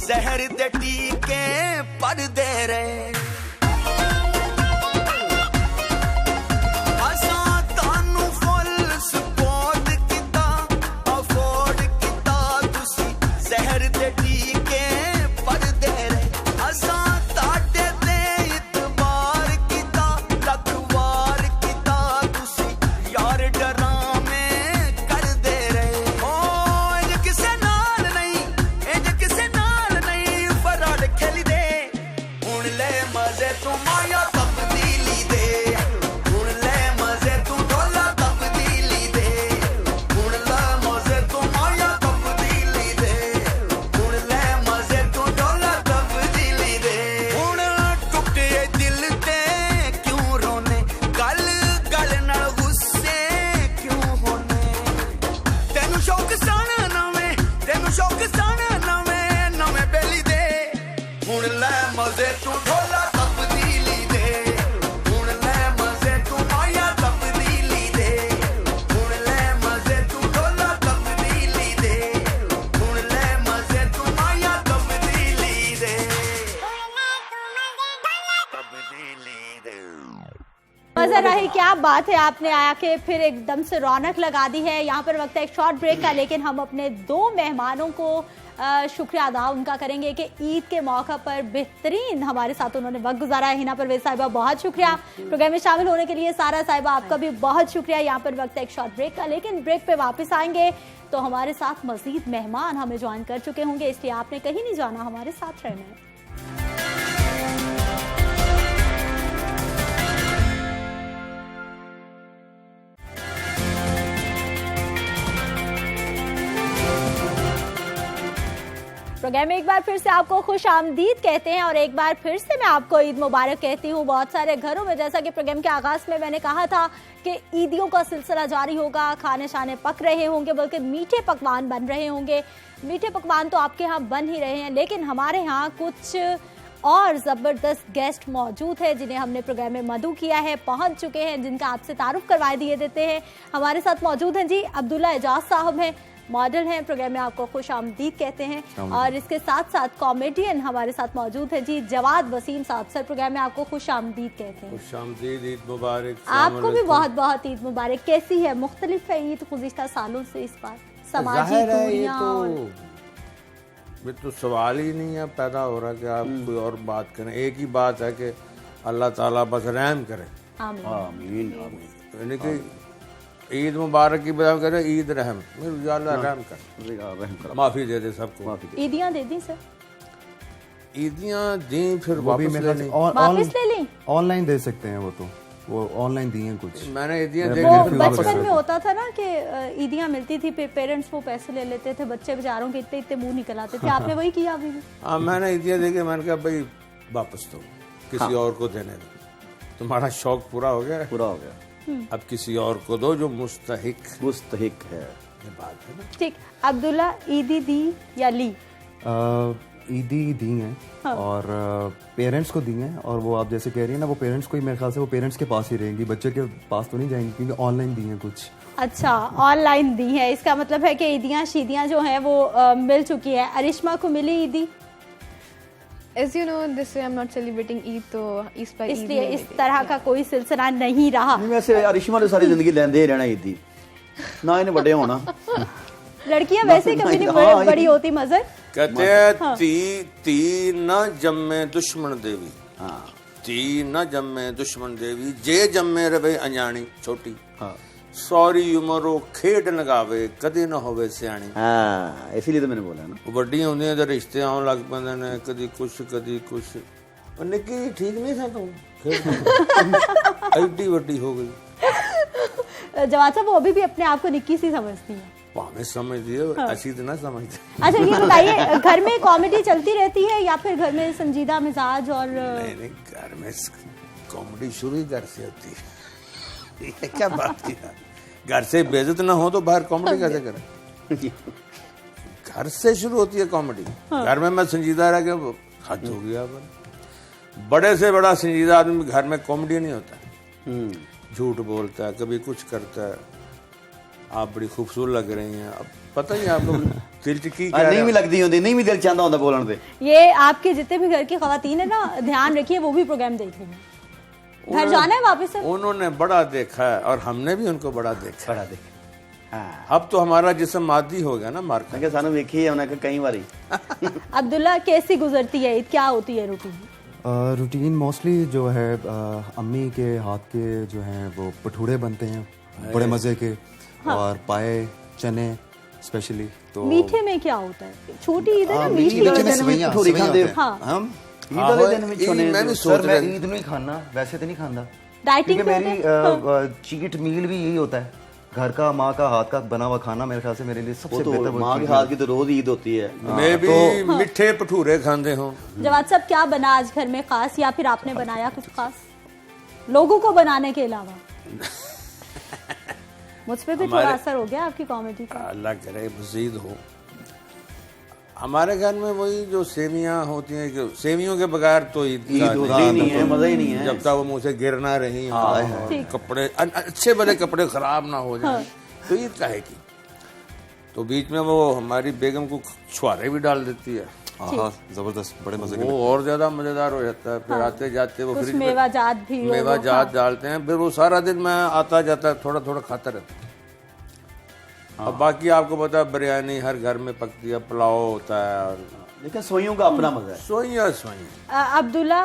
ਜ਼ਹਿਰ ਦੇ ਟੀਕੇ ਪੜਦੇ ਰਹੇ ਅਸਾਂ ਤੁਹਾਨੂੰ ਫੁੱਲ ਸਪੋਰਟ ਕੀਤਾ ਅਫੋਰਡ ਕੀਤਾ ਤੁਸੀਂ ਜ਼ਹਿਰ ਦੇ ਟੀਕੇ ਪੜਦੇ ਰਹੇ ਅਸਾਂ ਤੁਹਾਡੇ ਤੇ ਇਤਬਾਰ ਕੀਤਾ ਲੱਖ ਵਾਰ ਕੀਤਾ ਤੁਸੀਂ ਯਾਰ ਡਰਾਮੇ ਕਰਦੇ ਰਹੇ ਓ ਇਹ ਕਿਸੇ ਨਾਲ ਨਹੀਂ ਇਹ ਕਿਸੇ ਨਾਲ ਨਹੀਂ ਫਰਾਡ ਖੇਲੀ ਦੇ ਹੁਣ ਲੈ ਮਜ਼ੇ ਤੂੰ ਮਾਇਆ ਤਬਦੀਲੀ ਦੇ ਹੁਣ ਲੈ ਮਜ਼ੇ ਤੂੰ ਢੋਲਾ ਤਬਦੀਲੀ ਦੇ ਹੁਣ ਲੈ ਮਜ਼ੇ ਤੂੰ ਮਾਇਆ ਤਬਦੀਲੀ ਦੇ ਹੁਣ ਲੈ ਮਜ਼ੇ ਤੂੰ ਢੋਲਾ ਤਬਦੀਲੀ ਦੇ ਹੁਣ ਟੁੱਟੇ ਦਿਲ ਤੇ ਕਿਉਂ ਰੋਨੇ ਗੱਲ ਗੱਲ ਨਾਲ ਗੁੱਸੇ ਕਿਉਂ ਹੋਨੇ ਤੈਨੂੰ ਸ਼ੌਕ ਸਾਣਾ ਨਵੇਂ ਤੈਨੂੰ ਸ਼ੌਕ ਸਾਣਾ ਨਵੇਂ ਨਵੇਂ ਬੇਲੀ ਦੇ ਹੁਣ ਲੈ ਮਜ਼ੇ ਤੂੰ ਢੋਲਾ ਤਬਦੀਲੀ ਦੇ ਹੁਣ ਲੈ ਮਜ਼ੇ ਤੂੰ ਮਾਇਆ ਤਬਦੀਲੀ ਦੇ ਹੁਣ ਲੈ ਮਜ਼ੇ ਤੂੰ ਢੋਲਾ ਤਬਦੀਲੀ ਦੇ ਹੁਣ ਲੈ ਮਜ਼ੇ ਤੂੰ ਮਾਇਆ ਤਬਦੀਲੀ ਦੇ मजहर राही, क्या बात है, आपने आके फिर एकदम से रौनक लगा दी है। यहाँ पर वक्त है एक शॉर्ट ब्रेक का, लेकिन हम अपने 2 मेहमानों को शुक्रिया अदा उनका करेंगे कि ईद के मौका पर बेहतरीन हमारे साथ उन्होंने वक्त गुजारा है। हिना परवेज साहिबा बहुत शुक्रिया प्रोग्राम में शामिल होने के लिए। सारा साहिबा आपका भी बहुत शुक्रिया। यहाँ पर वक्त है एक शॉर्ट ब्रेक का, लेकिन ब्रेक पे वापस आएंगे तो हमारे साथ मजीद मेहमान हमें ज्वाइन कर चुके होंगे, इसलिए आपने कहीं नहीं जाना, हमारे साथ रहना है। प्रोग्राम में एक बार फिर से आपको खुश आमदीद कहते हैं और एक बार फिर से मैं आपको ईद मुबारक कहती हूँ। बहुत सारे घरों में, जैसा कि प्रोग्राम के आगाज में मैंने कहा था कि ईदियों का सिलसिला जारी होगा, खाने शाने पक रहे होंगे, बल्कि मीठे पकवान बन रहे होंगे। मीठे पकवान तो आपके यहाँ बन ही रहे हैं, लेकिन हमारे यहाँ कुछ और ज़बरदस्त गेस्ट मौजूद है जिन्हें हमने प्रोग्राम में मदऊ किया है, पहुँच चुके हैं, जिनका आपसे तारुफ करवा दिए देते हैं। हमारे साथ मौजूद हैं जी अब्दुल्ला एजाज साहब हैं, मॉडल हैं, प्रोग्राम में आपको खुश आमदीद कहते हैं। और इसके साथ साथ कॉमेडियन हमारे साथ मौजूद है जी जवाद वसीम साहब। सर प्रोग्राम में आपको खुश आमदीद कहते हैं। खुश आमदीद, ईद मुबारक। आपको भी बहुत बहुत ईद मुबारक। कैसी है, मुख्तलिफ है ईद गुज़िश्ता सालों से इस बार? समाजी दूरियां और ये तो सवाल ही नहीं है पैदा हो रहा कि आप कोई और बात करें। एक ही बात है कि अल्लाह ताला बस रहम करे। आमीन। यानी कि ईद मुबारक की बजाय करें ईद रहम, रहम कर, माफी दे दे सबको। ईदियां दे दी सर? ईदियां दी फिर वापस ले ली। वापस ले ली? ऑनलाइन दे सकते हैं, वो ऑनलाइन दी हैं कुछ। मैंने ईदियां वो बचपन में होता था ना कि ईदियां मिलती थी, पेरेंट्स वो पैसे ले लेते थे, बच्चे बेचारों के इतने इतने मुंह निकल आते थे। आपने वही किया अभी भी? हाँ, मैंने ईदियां देके मैंने कहा भाई वापस दो, किसी और को देने दो, तुम्हारा शौक पूरा हो गया। पूरा हो गया, अब किसी और को दो जो मुस्तहिक है। ये बात है ना। ठीक। अब्दुल्ला, ईदी दी या ली? ईदी दी हैं। हाँ। और पेरेंट्स को दी हैं, और वो आप जैसे कह रही हैं ना, वो पेरेंट्स को ही, मेरे ख्याल से वो पेरेंट्स के पास ही रहेंगी, बच्चे के पास तो नहीं जाएंगी, क्योंकि ऑनलाइन दी हैं कुछ। अच्छा, ऑनलाइन दी है, इसका मतलब है कि ईदियाँ शीदियाँ जो हैं वो मिल चुकी है। अरिश्मा को मिली ईदी? As you know, this way I'm not celebrating Eid, तो इस पर इसलिए इस तरह का कोई सिलसिला नहीं रहा। नहीं, वैसे अरिश्मा ने सारी जिंदगी लेंदे ही रहना ईदी, ना इन्हें बड़े होना। लड़कियां वैसे कभी नहीं बड़ी होती मजर। कहते हैं ती न जम्मे दुश्मन देवी, ती न जम्मे दुश्मन देवी, जे जम्मे रवे अजानी छोटी, सॉरी उमरो खेड लगावे कदे न होवे सियाणी। हाँ, इसीलिए तो मैंने बोला ना, वड्डियां होंदियां ते रिश्ते आउण लग पैंदे ने, कदी कुछ। निक्की ठीक नहीं था तू, एडी वड्डी हो गई। जवाब साहब, वो अभी भी अपने आप को निक्की सी समझती है। भावे समझती है, अच्छी तो ना समझती। अच्छा, ये बताइए, घर में कॉमेडी चलती रहती है या फिर घर में संजीदा मिजाज? और नहीं, घर में कॉमेडी शुरू ही घर से होती है। ये क्या बात की? घर से बेइज्जत ना हो तो बाहर कॉमेडी कैसे करें? घर से शुरू होती है कॉमेडी। घर में मैं संजीदा रह गया, हद हो गया। बड़े से बड़ा संजीदा आदमी घर में कॉमेडी नहीं होता, झूठ बोलता है, कभी कुछ करता है। आप बड़ी खूबसूरत लग रही हैं, अब पता ही आप लोग दिल की नहीं भी लगती होती, नहीं भी दिल चाहता होता बोलने पे। ये आपके जितने भी घर की खवातीन है ना, ध्यान रखिए, वो भी प्रोग्राम देख रही हैं। घर जाना है वापस से? उन्होंने बड़ा देखा है और हमने भी उनको बड़ा देखा। हाँ। अब तो हमारा जिस्म मादी हो गया ना, मार्केट सानू देखी है उन्हें कई बारी। अब्दुल्ला, कैसी गुजरती है ईद, क्या होती है रूटीन? रूटीन मोस्टली जो है अम्मी के हाथ के जो हैं वो भटूरे बनते हैं बड़े मजे के। हाँ। और पाए चने स्पेशली। तो मीठे में क्या होता है? छोटी ईद है ना, मीठी भटूरे खाते हैं हम ईद वाले दिन में छोने। मैं सोच रहा ईद नहीं खाना, वैसे तो नहीं खाना, डाइटिंग पे मेरी चीट मील भी यही होता है। घर का माँ का हाथ का बना हुआ खाना मेरे ख्याल से मेरे लिए सबसे बेहतर। माँ के हाथ की तो रोज ईद होती है। मैं भी मीठे भटूरे खाते हूँ। जवाद साहब, क्या बना आज घर में खास, या फिर आपने बनाया कुछ खास लोगों को बनाने के अलावा? मुझ पे भी थोड़ा असर हो गया आपकी कॉमेडी का। अल्लाह करे मजीद हो। हमारे घर में वही जो सेवियां होती हैं, सेवियों के बगैर तो ईद नहीं है, मजा ही नहीं है। जब तक वो मुँह से गिर ना रही, कपड़े अच्छे भले कपड़े खराब ना हो जाए, तो ईद काहे की। तो बीच में वो हमारी बेगम को छुआरे भी डाल देती है। हाँ जबरदस्त, बड़े मजे के वो और ज्यादा मजेदार हो जाता है। फिर आते जाते वो कुछ फ्रिज में मेवा जात भी हो, मेवा जात डालते हैं, फिर वो सारा दिन मैं आता जाता थोड़ा थोड़ा खाता रहता हूँ। अब बाकी आपको पता है बिरयानी हर घर में पकती है, पुलाव होता है, और लेकिन सोइयों का अपना मजा है। सोइयां अब्दुल्ला,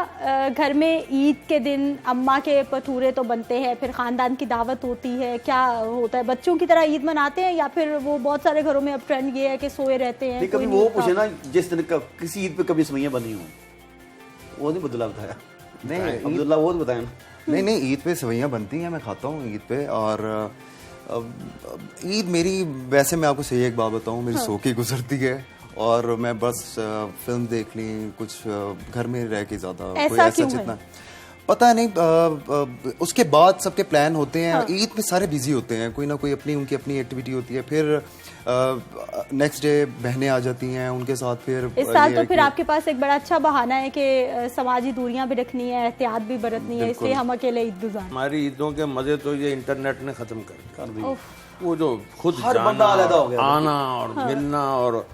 घर में ईद के दिन अम्मा के भटूरे तो बनते हैं, फिर खानदान की दावत होती है, क्या होता है? बच्चों की तरह ईद मनाते हैं या फिर वो बहुत सारे घरों में अब ट्रेंड ये है कि सोए रहते हैं? कभी वो पूछे ना जिस दिन किसी ईद पे कभी सेवइयां बनी हो, वो नहीं बदला बताया। नहीं अब्दुल्ला वो बताया ना। नहीं ईद पे सेवइयां बनती हैं, मैं खाता हूँ ईद पे। और ईद मेरी, वैसे मैं आपको सही एक बात बताऊँ, मेरी सो के गुजरती है और मैं बस फिल्म देख ली, कुछ घर में रह के ज्यादा कोई ऐसा जितना पता नहीं। उसके बाद सबके प्लान होते हैं। ईद में सारे बिजी होते हैं, कोई ना कोई अपनी उनकी अपनी एक्टिविटी होती है। फिर नेक्स्ट डे बहनें आ जाती हैं, उनके साथ फिर इस साल तो फिर आपके पास एक बड़ा अच्छा बहाना है कि समाजी दूरियां भी रखनी है, एहतियात भी बरतनी है, इसलिए हम अकेले ईद गुजार। हमारी ईदों के मजे तो ये इंटरनेट ने खत्म कर दिए। वो जो खुद हर बंदा अलग हो गया, आना और मिलना, और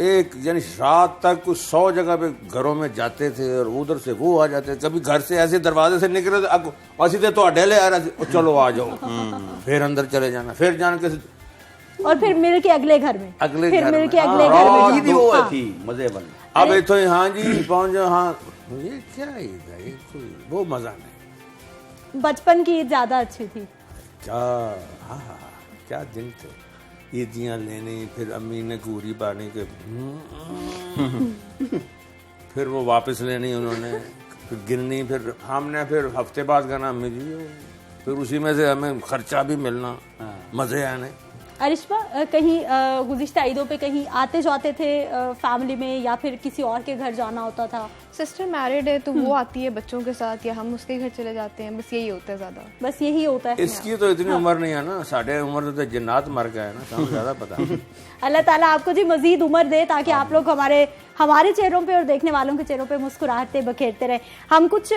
एक यानी रात तक कुछ 100 जगह पे घरों में जाते थे और उधर से वो आ जाते थे। कभी घर से ऐसे दरवाजे से निकले तो असी थे तो अडेले आ रहे थे, चलो आ जाओ, फिर अंदर चले जाना, फिर जान के और फिर मिल के अगले घर में, अगले फिर घर मिल में। के अगले घर में ईद ही वो थी मजे वाली। अब ये तो हाँ जी पहुंच जाओ, हाँ ये क्या ईद है, ये कोई वो मजा नहीं। बचपन की ईद ज्यादा अच्छी थी। क्या हाँ क्या दिन थे, ईदियाँ लेनी, फिर अम्मी ने घूरी बानी के फिर वो वापस लेनी उन्होंने, फिर गिननी, फिर हमने फिर हफ्ते बाद गाना अम्मी जी, फिर उसी में से हमें खर्चा भी मिलना, मजे आने। अरिश्मा, कहीं गुज़िश्ता ईदों पे कहीं आते जाते थे फैमिली में, या फिर किसी और के घर जाना होता था? सिस्टर मैरिड है तो वो आती है बच्चों के साथ, या हम उसके घर चले जाते हैं, बस यही होता है ज्यादा। बस यही होता है। इसकी तो इतनी उम्र नहीं है ना, साढ़े उम्र तो जन्नत मर गया है ना, हमें ज्यादा पता। अल्लाह ताला आपको जी मजीद उम्र दे, ताकि आप लोग हमारे चेहरों पे और देखने वालों के चेहरों पे मुस्कुराहटे बखेरते रहे। हम कुछ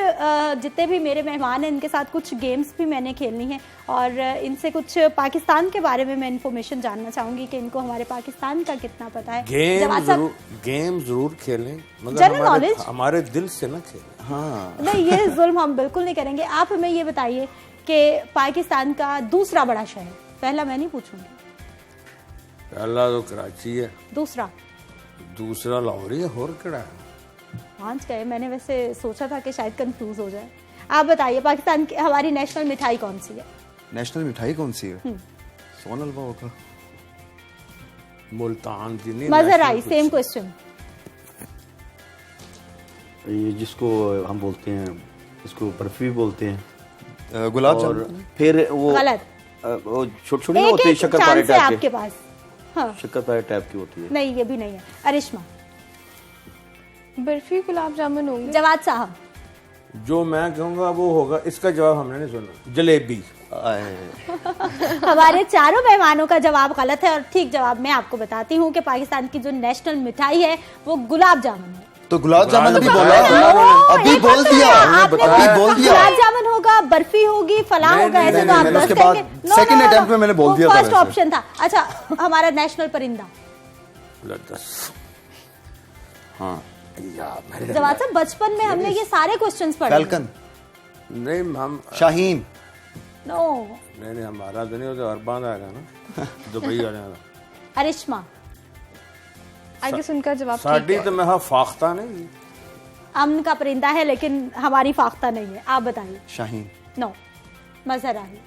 जितने भी मेरे मेहमान हैं इनके साथ कुछ गेम्स भी मैंने खेलनी है, और इनसे कुछ पाकिस्तान के बारे में मैं इन्फॉर्मेशन जानना चाहूंगी कि इनको हमारे पाकिस्तान का कितना पता है। गेम जरूर खेलें, मगर जनरल नॉलेज हमारे दिल से ना खेलें। हाँ नहीं, ये जुल्म हम बिल्कुल नहीं करेंगे। आप हमें ये बताइए कि पाकिस्तान का दूसरा बड़ा शहर, पहला मैं नहीं पूछूंगी। पहला तो कराची है, दूसरा लाहौर है, और क्या है? पांच गए, मैंने वैसे सोचा था कि शायद कंफ्यूज हो जाए। आप बताइए पाकिस्तान की हमारी नेशनल मिठाई कौन सी है? नेशनल मिठाई कौन सी है? सोन हलवा होगा। मुल्तान की नहीं, मजर आई, सेम क्वेश्चन। ये जिसको हम बोलते हैं, इसको बर्फी बोलते हैं, गुलाब और जामुन। फिर वो गलत, वो छोटी छोटी होती है, शक्कर पारे चांस है टाइप आपके पास। हाँ, शक्कर पारे टाइप की होती है। नहीं ये भी नहीं है। अरिश्मा, बर्फी गुलाब जामुन होंगे। जवाद साहब, जो मैं कहूँगा वो होगा। इसका जवाब हमने नहीं सुना, जलेबी। हमारे चारों मेहमानों का जवाब गलत है, और ठीक जवाब मैं आपको बताती हूँ कि पाकिस्तान की जो नेशनल मिठाई है वो गुलाब जामुन है। तो गुलाब जामुन अभी बोला, अभी एक बोल बात दिया, है, आपने अभी बोल दिया। गुलाब जामुन होगा, बर्फी होगी, फलां नहीं, होगा, नहीं, ऐसे नहीं, तो आप नहीं, दस उसके देंगे। बाद second attempt में मैंने बोल दिया था फर्स्ट वैसे। ऑप्शन था। अच्छा, हमारा नेशनल परिंदा? हाँ जवाब साहब, बचपन में हमने ये सारे क्वेश्चंस पढ़े। फैल्कन, नहीं, हम शाहीन। नो, नहीं हमारा तो नहीं होता, अरबान आएगा ना, दुबई आ जाएगा। अरिश्मा, आई गेस उनका जवाब ठीक साड़ी है। तो मैं फाख्ता नहीं, अमन का परिंदा है लेकिन हमारी फाख्ता नहीं है। आप बताइए। शाहीन। नो, मजहर आई।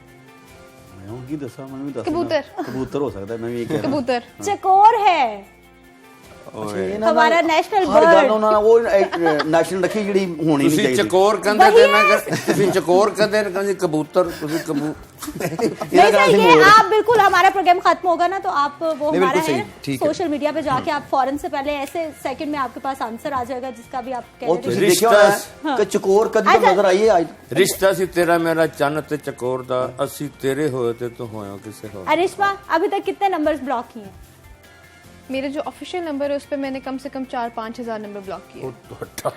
मैं होगी दसा, मैं भी दसा। कबूतर। कबूतर हो सकता है, मैं भी ये कह रहा हूँ। कबूतर। चकोर है हमारा नेशनल हर बर्ड। गाना ना वो नेशनल रखी ਜਿਹੜੀ होनी नहीं ਤੁਸੀਂ चाहिए। ਚਕੋਰ ਕਹਿੰਦੇ ਤੇ ਮੈਂ ਤੁਸੀਂ ਚਕੋਰ ਕਹਿੰਦੇ ਨੇ, ਕਹਿੰਦੇ कबूतर, ਤੁਸੀਂ नहीं सर, ये आप बिल्कुल, हमारा प्रोग्राम खत्म होगा ना तो आप वो नहीं, हमारा बिल्कुल है सही, ठीक है। सोशल मीडिया पे जाके आप फौरन से पहले ऐसे सेकंड में आपके पास आंसर आ जाएगा जिसका भी आप कह वो रहे तुझे थे। देखियो ना कि चकोर कदी तो नजर आई है आज। ਰਿਸ਼ਤਾ ਸੀ ਤੇਰਾ ਮੇਰਾ ਚੰਨ ਤੇ ਚਕੋਰ ਦਾ, ਅਸੀਂ ਤੇਰੇ ਹੋਏ ਤੇ ਤੂੰ ਹੋਇਆ ਕਿਸੇ ਹੋਰ। अरिश्मा, अभी तक कितने नंबर्स ब्लॉक किए हैं? मेरे जो ऑफिशियल नंबर है उस पर मैंने कम से कम 4-5 हज़ार नंबर ब्लॉक किए।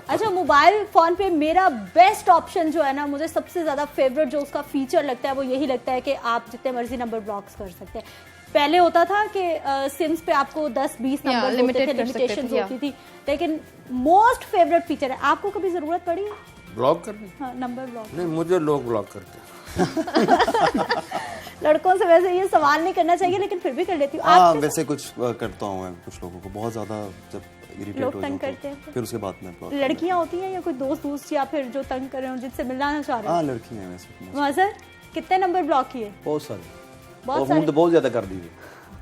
अच्छा, मोबाइल फोन पे मेरा बेस्ट ऑप्शन जो है ना, मुझे सबसे ज्यादा फेवरेट जो उसका फीचर लगता है वो यही लगता है कि आप जितने मर्जी नंबर ब्लॉक्स कर सकते हैं। पहले होता था कि सिम्स पे आपको 10-20 नंबर होते थे, लिमिटेशंस होती थी, लेकिन मोस्ट फेवरेट फीचर है। आपको कभी जरूरत पड़ी है ब्लॉक करने? हाँ, नंबर ब्लॉक? नहीं, मुझे लोग ब्लॉक करते हैं। लड़कों से वैसे ये सवाल नहीं करना चाहिए, लेकिन फिर भी कर लेती हूँ। हाँ, वैसे कुछ करता हूँ मैं, कुछ लोगों को बहुत ज्यादा जब इरिटेट लोग हो तंग जाओ करते हैं तो फिर उसके बाद में ब्लॉक। लड़कियां होती हैं या कोई दोस्त या फिर जो तंग कर रहे हो, जिससे मिलना चाह रहे हो? हाँ, लड़कियां हैं वैसे। मज़र कितने नंबर ब्लॉक किए? बहुत सारे, बहुत हम तो बहुत ज्यादा कर दिए,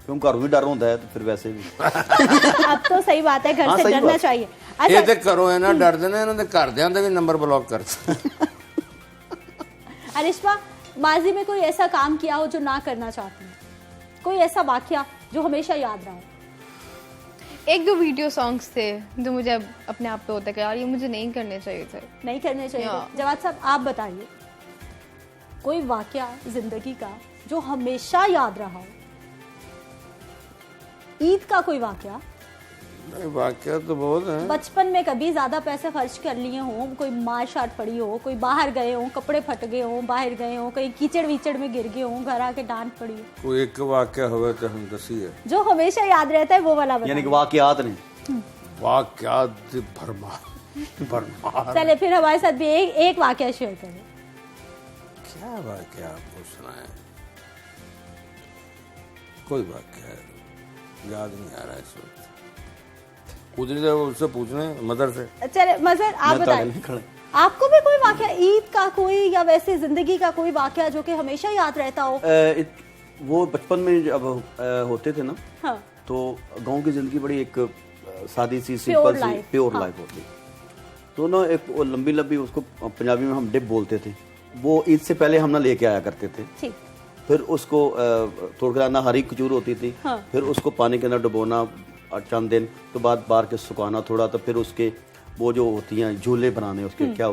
क्योंकि घर भी डर होता है तो फिर वैसे भी। अब तो सही बात है, घर हाँ, से सही डरना बात। चाहिए। ये ते करो है ना, डर देना इन्हों दे घरदियां दे भी नंबर ब्लॉक कर। अरिश्मा, माजी में कोई ऐसा काम किया हो जो ना करना चाहती है? कोई ऐसा वाकया जो हमेशा याद रहा हो? एक दो वीडियो सॉन्ग्स थे जो मुझे अब अपने आप पे होता है कि यार ये मुझे नहीं करने चाहिए थे। नहीं करने चाहिए या। थे। जवाद साहब, आप बताइए कोई वाकया जिंदगी का जो हमेशा याद रहा हो। ईद का कोई वाकया? वाकया तो बहुत है। बचपन में कभी ज्यादा पैसे खर्च कर लिए हो, कोई मार शाट पड़ी हो, कोई बाहर गए हो, कपड़े फट गए हो, बाहर गए हो, कहीं कीचड़ वीचड़ में गिर गए हो, घर आके डांट पड़ी हो, कोई एक वाकया हुआ तो हम दसी है जो हमेशा याद रहता है, वो वाला यानी कि बताइए। वाकयात नहीं, वाकयात भरमार। चले फिर हमारे साथ भी एक वाकया शेयर करें। क्या वाकया आपको सुनाए? कोई वाकया याद नहीं आ रहा इस वक्त। पूछने से उससे पूछने मदर से। चले मजर, आप बताइए, आपको भी कोई वाकया ईद का कोई या वैसे जिंदगी का कोई वाकया जो कि हमेशा याद रहता हो? वो बचपन में जब होते थे ना, हाँ। तो गांव की जिंदगी बड़ी एक सादी सी, सिंपल सी, प्योर लाइफ होती। तो ना एक लंबी लंबी, उसको पंजाबी में हम डिप बोलते थे, वो ईद से पहले हम ना लेके आया करते थे। ठीक। फिर उसको थोड़ा ना हरी खजूर होती थी, हाँ। फिर उसको पानी के अंदर डुबोना चंद दिन तो बाद बाहर के सुखाना थोड़ा, तो फिर उसके वो जो होती हैं झूले बनाने, उसके क्या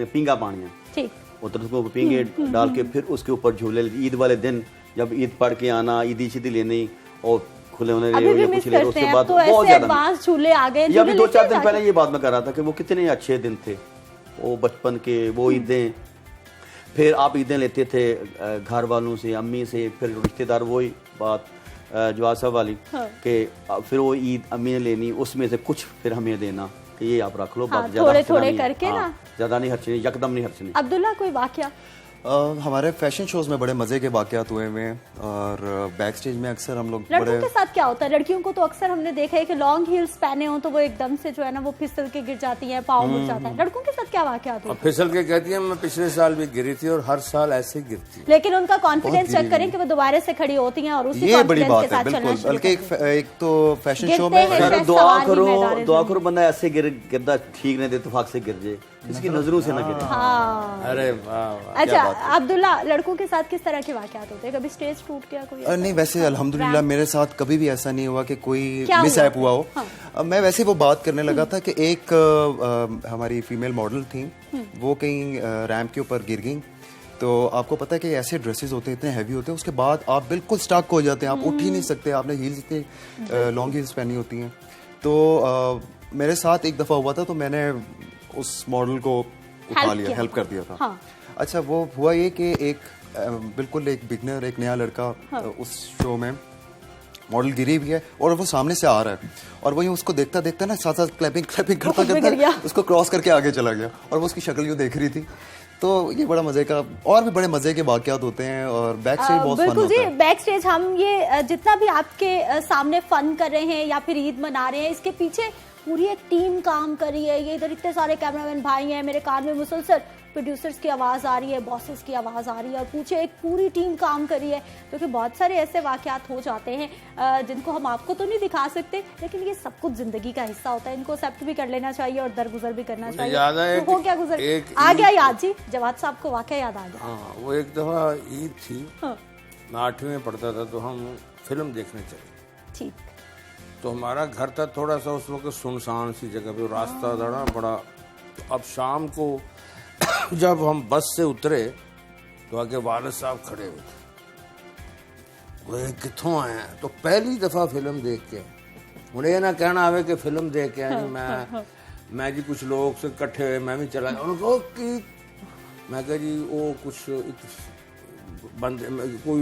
पींगा पानी है, उधर उसको पींगे डाल के फिर उसके ऊपर झूले। ईद वाले दिन जब ईद पढ़ के आना, ईदी शीदी लेनी और खुले होने कुछ ले, उसके बाद बहुत ज्यादा झूले आ गए। ये अभी 2-4 दिन पहले ये बात मैं कर रहा था कि वो कितने अच्छे दिन थे, वो बचपन के वो ईदें। फिर आप ईदें लेते थे घर वालों से, अम्मी से, फिर रिश्तेदार, वही बात जवाद साहब वाली, कि फिर वो ईद अम्मी ने लेनी, उसमें से कुछ फिर हमें देना कि ये आप रख लो, हाँ, थोड़े थोड़े करके ना, ज्यादा नहीं खर्चनी, यकदम नहीं खर्चनी। अब्दुल्ला, कोई वाकया? हमारे फैशन शोज में बड़े मजे के वाकयात हुए हुए हैं, और बैक स्टेज में अक्सर हम लोग लड़कों के साथ क्या होता है? लड़कियों को तो अक्सर हमने देखा है कि लॉन्ग हील्स पहने हो तो वो एकदम से जो है ना वो फिसल के गिर जाती है, पाँव मुड़ जाता है। लड़कों के साथ क्या वाकयात होता है? फिसल के कहती है मैं पिछले साल भी गिरी थी और हर साल ऐसे ही गिरती। लेकिन उनका कॉन्फिडेंस चेक करें कि वो दोबारा से खड़ी होती हैं और उसी ये बड़ी कॉन्फिडेंस बात के है, साथ चलना बिल्कुल। शुरू बल्कि करते हैं। एक तो फैशन शो में दुआ करो बंदा ऐसे गिरदा ठीक नहीं दे, इत्तेफाक से गिर जाए, इसकी नजरों से ना गिरे। हाँ। अरे वाह। अच्छा अब्दुल्ला, लड़कों के साथ किस तरह के वाकयात होते हैं? कभी स्टेज टूट गया कोई? नहीं, वैसे अल्हम्दुलिल्लाह मेरे साथ कभी भी ऐसा नहीं हुआ कि कोई मिसहैप हुआ हो। हाँ। मैं वैसे वो बात करने लगा था कि एक हमारी फीमेल मॉडल थी, वो कहीं रैंप के ऊपर गिर गई। तो आपको पता है कि ऐसे ड्रेसेस होते हैं, इतने हैवी होते हैं, उसके बाद आप बिल्कुल स्टक हो जाते हैं, आप उठ ही नहीं सकते, आपने हील्स इतने लॉन्ग हील्स पहनी होती हैं। तो मेरे साथ एक दफ़ा हुआ था, तो मैंने उस मॉडल को उठा लिया, हेल्प कर दिया था। हाँ। अच्छा, वो हुआ ये कि एक बिल्कुल एक बिगनर, एक नया लड़का उस शो में मॉडल गिरी भी है और वो सामने से आ रहा है, और वही उसको देखता देखता ना साथ साथ क्लैपिंग करता उसको क्रॉस करके आगे चला गया, और वो उसकी शक्ल यूँ देख रही थी। तो ये बड़ा मजे का, और भी बड़े मजे के वाकयात होते हैं, और बैक स्टेज बहुत फन होता है। बैक स्टेज हम ये जितना भी आपके सामने फन कर रहे हैं या फिर ईद मना रहे हैं, इसके पीछे पूरी एक टीम काम कर रही है। ये इधर इतने सारे कैमरामैन भाई हैं, मेरे कान में मुसलसल प्रोड्यूसर्स की आवाज़ आ रही है, बॉसेस की आवाज़ आ रही है, और पीछे एक पूरी टीम काम कर रही है। क्योंकि बहुत सारे ऐसे वाकयात हो जाते हैं जिनको हम आपको तो नहीं दिखा सकते, लेकिन ये सब कुछ जिंदगी का हिस्सा होता है, इनको एक्सेप्ट भी कर लेना चाहिए और दरगुजर भी करना चाहिए। तो हो क्या गुजर आ गया याद जी, जवाद साहब को वाकया याद आ गया। हाँ, वो एक दफा ईद थी, मैं 8वीं में पढ़ता था, तो हम फिल्म देखने चले। ठीक। तो हमारा घर था थोड़ा सा उस वक्त सुनसान सी जगह पे, रास्ता था ना बड़ा। तो अब शाम को जब हम बस से उतरे तो आगे वालिद साहब खड़े हुए थे, वो कितों आए हैं? तो पहली दफा फिल्म देख के मुझे ये ना कहना आवे कि फिल्म देख के आए, मैं जी कुछ लोग से इकट्ठे हुए, मैं भी चला गया। उन्होंने कहा कि मैं कहा जी वो कुछ बंदे कोई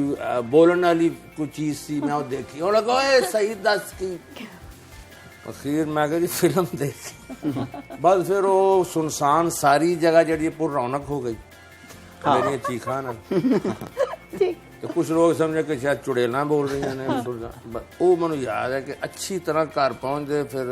बोलने वाली कोई चीज सी मैं वो देखी और लगा ओए सही दस की अखीर मैं कहा जी फिल्म देखी बस फिर वो सुनसान सारी जगह जी पूरी रौनक हो गई मेरी चीखा ना तो कुछ लोग समझे कि शायद चुड़ैला बोल रही हैं वो मैंने याद है कि अच्छी तरह घर पहुंच गए फिर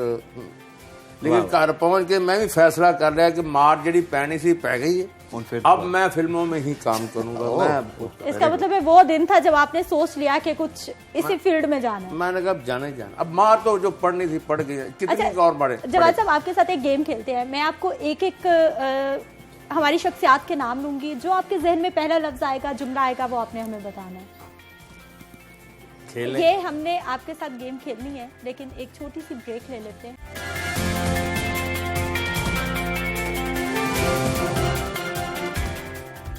लेकिन घर पहुंच के मैं भी फैसला कर लिया कि मार जी पैनी सी पै गई है अब मैं फिल्मों में ही काम करूंगा मैं इसका मतलब है वो दिन था जब आपने सोच लिया कि कुछ इसी फील्ड में जाना है। मैंने कहा जाना ही जाना अब मार तो जो पढ़नी थी पढ़ गई कितनी और बड़े जवाद साहब आपके साथ एक गेम खेलते हैं मैं आपको एक एक हमारी शख्सियात के नाम लूंगी जो आपके जहन में पहला लफ्ज आएगा जुमला आएगा वो आपने हमें बताना है। ये हमने आपके साथ गेम खेलनी है लेकिन एक छोटी सी ब्रेक ले लेते हैं।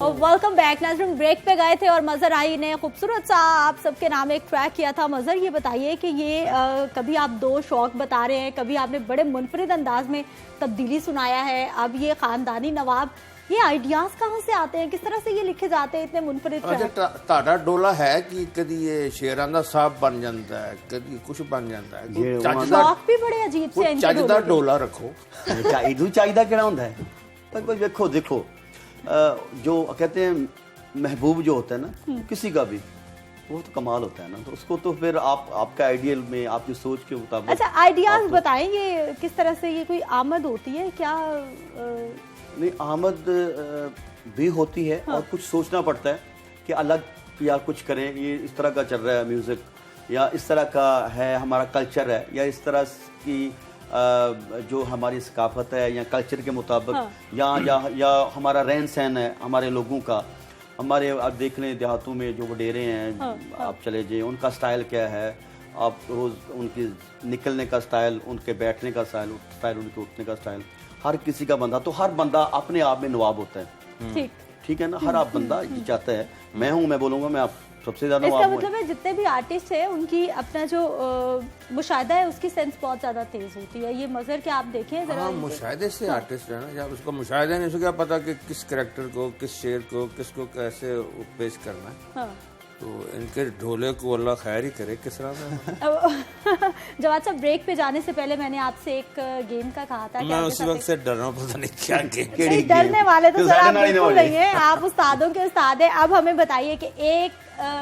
और वेलकम बैक। नाज़रीन ब्रेक पे गए थे और मज़हर आई ने खूबसूरत सा आप सबके नाम एक ट्रैक किया था। मज़हर ये बताइए कि ये कभी आप दो शौक बता रहे हैं, कभी आपने बड़े मुनफरिद अंदाज में तब्दीली सुनाया है, अब ये खानदानी नवाब, ये आइडियाज कहाँ से आते हैं, किस तरह से ये लिखे जाते हैं इतने मुनफरिद? अच्छा ताड़ा डोला है कि कभी ये शेरां दा साहब बन जाता है, कभी कुछ बन जाता है, शौक भी बड़े अजीब से हैं। चाइदा डोला रखो चाइदा क्या होता है पर देखो देखो जो कहते हैं महबूब जो होता है ना किसी का भी वो तो कमाल होता है ना, तो उसको तो फिर आपका आइडियल में आपकी सोच के मुताबिक। अच्छा आइडियाज बताएं ये किस तरह से, ये कोई आमद होती है क्या? नहीं आमद भी होती है और कुछ सोचना पड़ता है कि अलग या कुछ करें, ये इस तरह का चल रहा है म्यूजिक या इस तरह का है हमारा कल्चर है या इस तरह की जो हमारी सकाफत है या कल्चर के मुताबिक या हमारा रहन सहन है हमारे लोगों का, हमारे आप देख लें देहातों में जो वडेरे हैं आप चले जाइए उनका स्टाइल क्या है, आप रोज़ उनकी निकलने का स्टाइल, उनके बैठने का स्टाइल, उनके उठने का स्टाइल, हर किसी का बंदा, तो हर बंदा अपने आप में नवाब होता है। ठीक है ना, हर आप बंदा ये चाहता है मैं बोलूँगा मैं आप सबसे ज्यादा। इसका मतलब है जितने भी आर्टिस्ट हैं उनकी अपना जो मुशाहिदा है उसकी सेंस बहुत ज्यादा तेज होती है। ये मज़हर के आप देखें जरा, मुशाहिदे से आर्टिस्ट है ना, जब उसका मुशाहिदा नहीं, उसको क्या पता कि किस कैरेक्टर को, किस शेर को, किसको कैसे पेश करना है। तो इनके ढोले को अल्लाह खैर ही करे किस तरह में। जवाद साहब ब्रेक पे जाने से पहले मैंने आपसे एक गेम का कहा था। मैं उसी वक्त से डर रहा हूँ, पता नहीं क्या गेम। डरने वाले तो सर आप बिल्कुल नहीं है, आप उस्तादों के उस्ताद हैं। अब हमें बताइए कि एक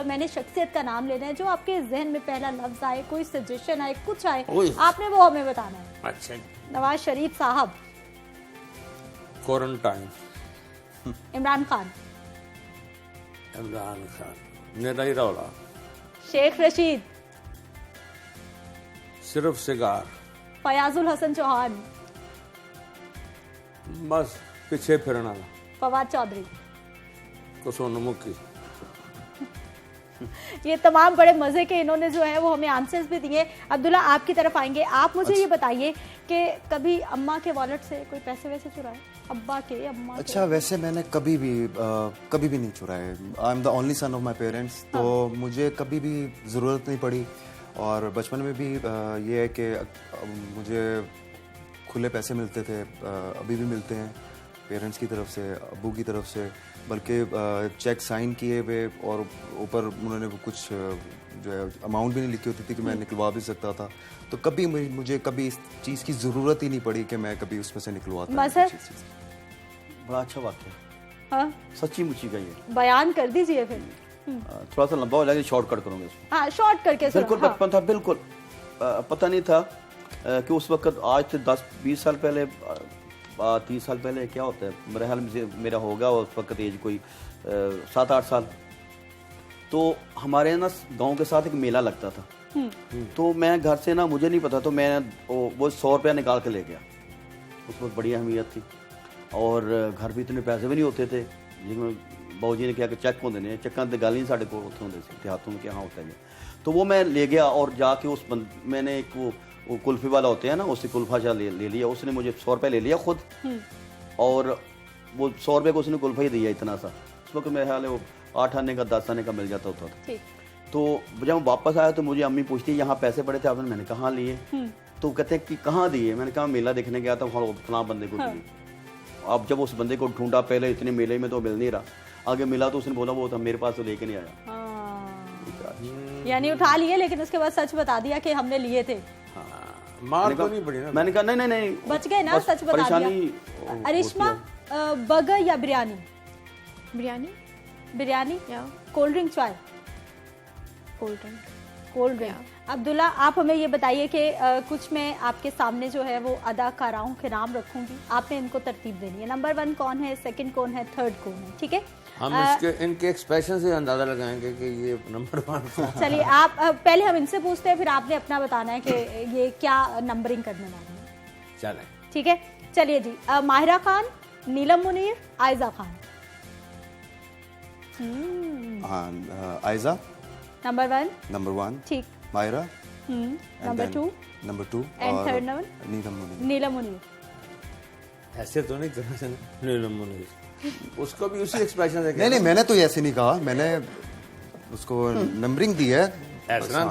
मैंने शख्सियत का नाम लेना है जो आपके जहन में पहला लफ्ज आए, कोई सजेशन आए, कुछ आए, आपने वो हमें बताना है। अच्छा नवाज शरीफ साहब, क्वारंटाइन, इमरान खान, मेरा ही रौला, शेख रशीद, सिर्फ सिगार, फयाजुल हसन चौहान, बस पीछे फिरना, फवाद चौधरी, सोनमुखी। ये तमाम बड़े मजे के इन्होंने जो है वो हमें आंसर्स भी दिए। अब्दुल्ला आपकी तरफ आएंगे, आप मुझे ये बताइए कि कभी अम्मा के वॉलेट से कोई पैसे वैसे चुराए, अब्बा के, अम्मा अच्छा के? वैसे मैंने कभी भी नहीं चुराए। I am the only son of my parents, तो मुझे कभी भी ज़रूरत नहीं पड़ी। और बचपन में भी ये है कि मुझे खुले पैसे मिलते थे, अभी भी मिलते हैं पेरेंट्स की तरफ से, अब्बू की तरफ से, बल्कि चेक साइन किए हुए और ऊपर उन्होंने कुछ जो है अमाउंट भी नहीं लिखी होती थी कि मैं निकलवा भी सकता था। तो कभी मुझे कभी इस चीज़ की ज़रूरत ही नहीं पड़ी कि मैं कभी उसमें से निकलवाता। बड़ा अच्छा वाक़या, हाँ सच्ची मुच्ची का ये बयान कर दीजिए फिर। थोड़ा सा लंबा हो जाएगा, शॉर्टकट करूँगा इसको। हाँ शॉर्ट करके। बिल्कुल बचपन था, बिल्कुल पता नहीं था कि उस वक्त, आज से 10-20 साल पहले, 30 साल पहले क्या होता है, मेरे ख्याल में मेरा होगा उस वक्त एज कोई 7-8 साल। तो हमारे ना गांव के साथ एक मेला लगता था, तो मैं घर से ना, मुझे नहीं पता, तो मैं वो 100 रुपया निकाल के ले गया। उस वक्त बड़ी अहमियत थी और घर भी इतने पैसे भी नहीं होते थे, जिसमें बाबू जी ने क्या कि चेक होंगे ने, चेकां तो गल ही साढ़े को उत्थे होंगे सी देहातों में, क्या होता है। तो वो मैं ले गया और जाके मैंने एक वो कुल्फी वाला होते हैं ना, उससे कुल्फा शाह ले लिया। उसने मुझे 100 रुपये ले लिया खुद, और वो 100 रुपये को उसने कुल्फा ही दिया इतना सा। उस वक्त मेरे ख्याल है वो 8 आने का 10 आने का मिल जाता होता था। तो जब वापस आया तो मुझे अम्मी पूछती यहाँ पैसे पड़े थे आपने, मैंने कहाँ लिए? तो कहते हैं कि कहाँ दिए? मैंने कहा मेला देखने गया था, वहाँ फलां बंदे को दिए। अब जब उस बंदे को ढूंढा, पहले इतने मेले में तो मिल नहीं रहा, आगे मिला तो उसने बोला वो था मेरे पास तो लेके नहीं आया। यानी उठा लिए लेकिन उसके बाद सच बता दिया कि हमने लिए थे। मार तो नहीं पड़ी ना। मैंने कहा नहीं बच गए ना, सच बता दिया। अरिश्मा, बर्गर या बिरयानी? बिरयानी या कोल्ड ड्रिंक, चाय? Cold drink. अब्दुल्ला, आप हमें ये बताइए कि कुछ मैं आपके सामने जो है वो अदाकाराओं के नाम रखूंगी, आपने इनको तरतीब देनी है। नंबर 1 कौन है, सेकंड कौन है, थर्ड कौन है, ठीक है? हम इनके एक्सप्रेशन से अंदाजा लगाएंगे कि ये नंबर 1। चलिए आप पहले हम इनसे पूछते हैं, फिर आपने अपना बताना है कि ये क्या नंबरिंग करने वाले हैं। चलें, ठीक है, चलिए जी। माहिरा खान, नीलम मुनीर, आयजा खान? हाँ, आयजा नंबर 1, नंबर 1, ठीक। Maira number 2 and third number Neelam Munir. ऐसे तो नहीं करना चाहिए नीलम मुनीर, उसको भी उसी एक्सप्रेशन से। नहीं, मैंने तो ऐसे नहीं कहा, मैंने उसको नंबरिंग दी है। अच्छा,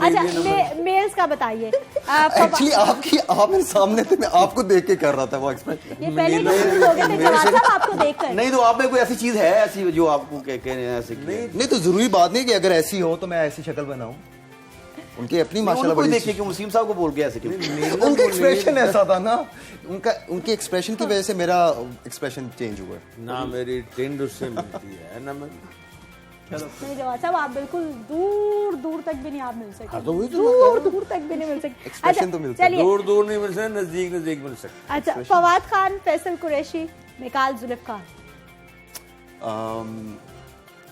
मेल्स का बताइए। एक्चुअली आप मेरे सामने थे, मैं आपको देख के कर रहा था वो एक्सप्रेशन। ये पहले कंफ्यूज हो गए थे जवाब साहब आपको देखकर। नहीं तो आप में कोई ऐसी चीज है ऐसी जो आपको कह रहे हैं ऐसे? नहीं तो जरूरी बात नहीं कि अगर ऐसी हो तो मैं ऐसी शक्ल बनाऊं। उनकी अपनी माशाल्लाह बड़ी देखिए कि मुस्लिम साहब को बोल के ऐसे क्यों? उनका एक्सप्रेशन ऐसा था ना, उनके एक्सप्रेशन की वजह से मेरा एक्सप्रेशन चेंज हुआ ना। मेरी टेंड उससे मिलती है ना। मैं नहीं जवाब साहब, आप बिल्कुल दूर दूर तक भी नहीं आप मिल सकते। हाँ, तो वही तो दूर दूर तक भी नहीं मिल सकते। एक्सप्रेशन तो मिलता है, दूर दूर नहीं मिल सकते, नजदीक नजदीक मिल सकते। अच्छा, फवाद खान, फैसल कुरैशी, मिकाल जुल्फकार?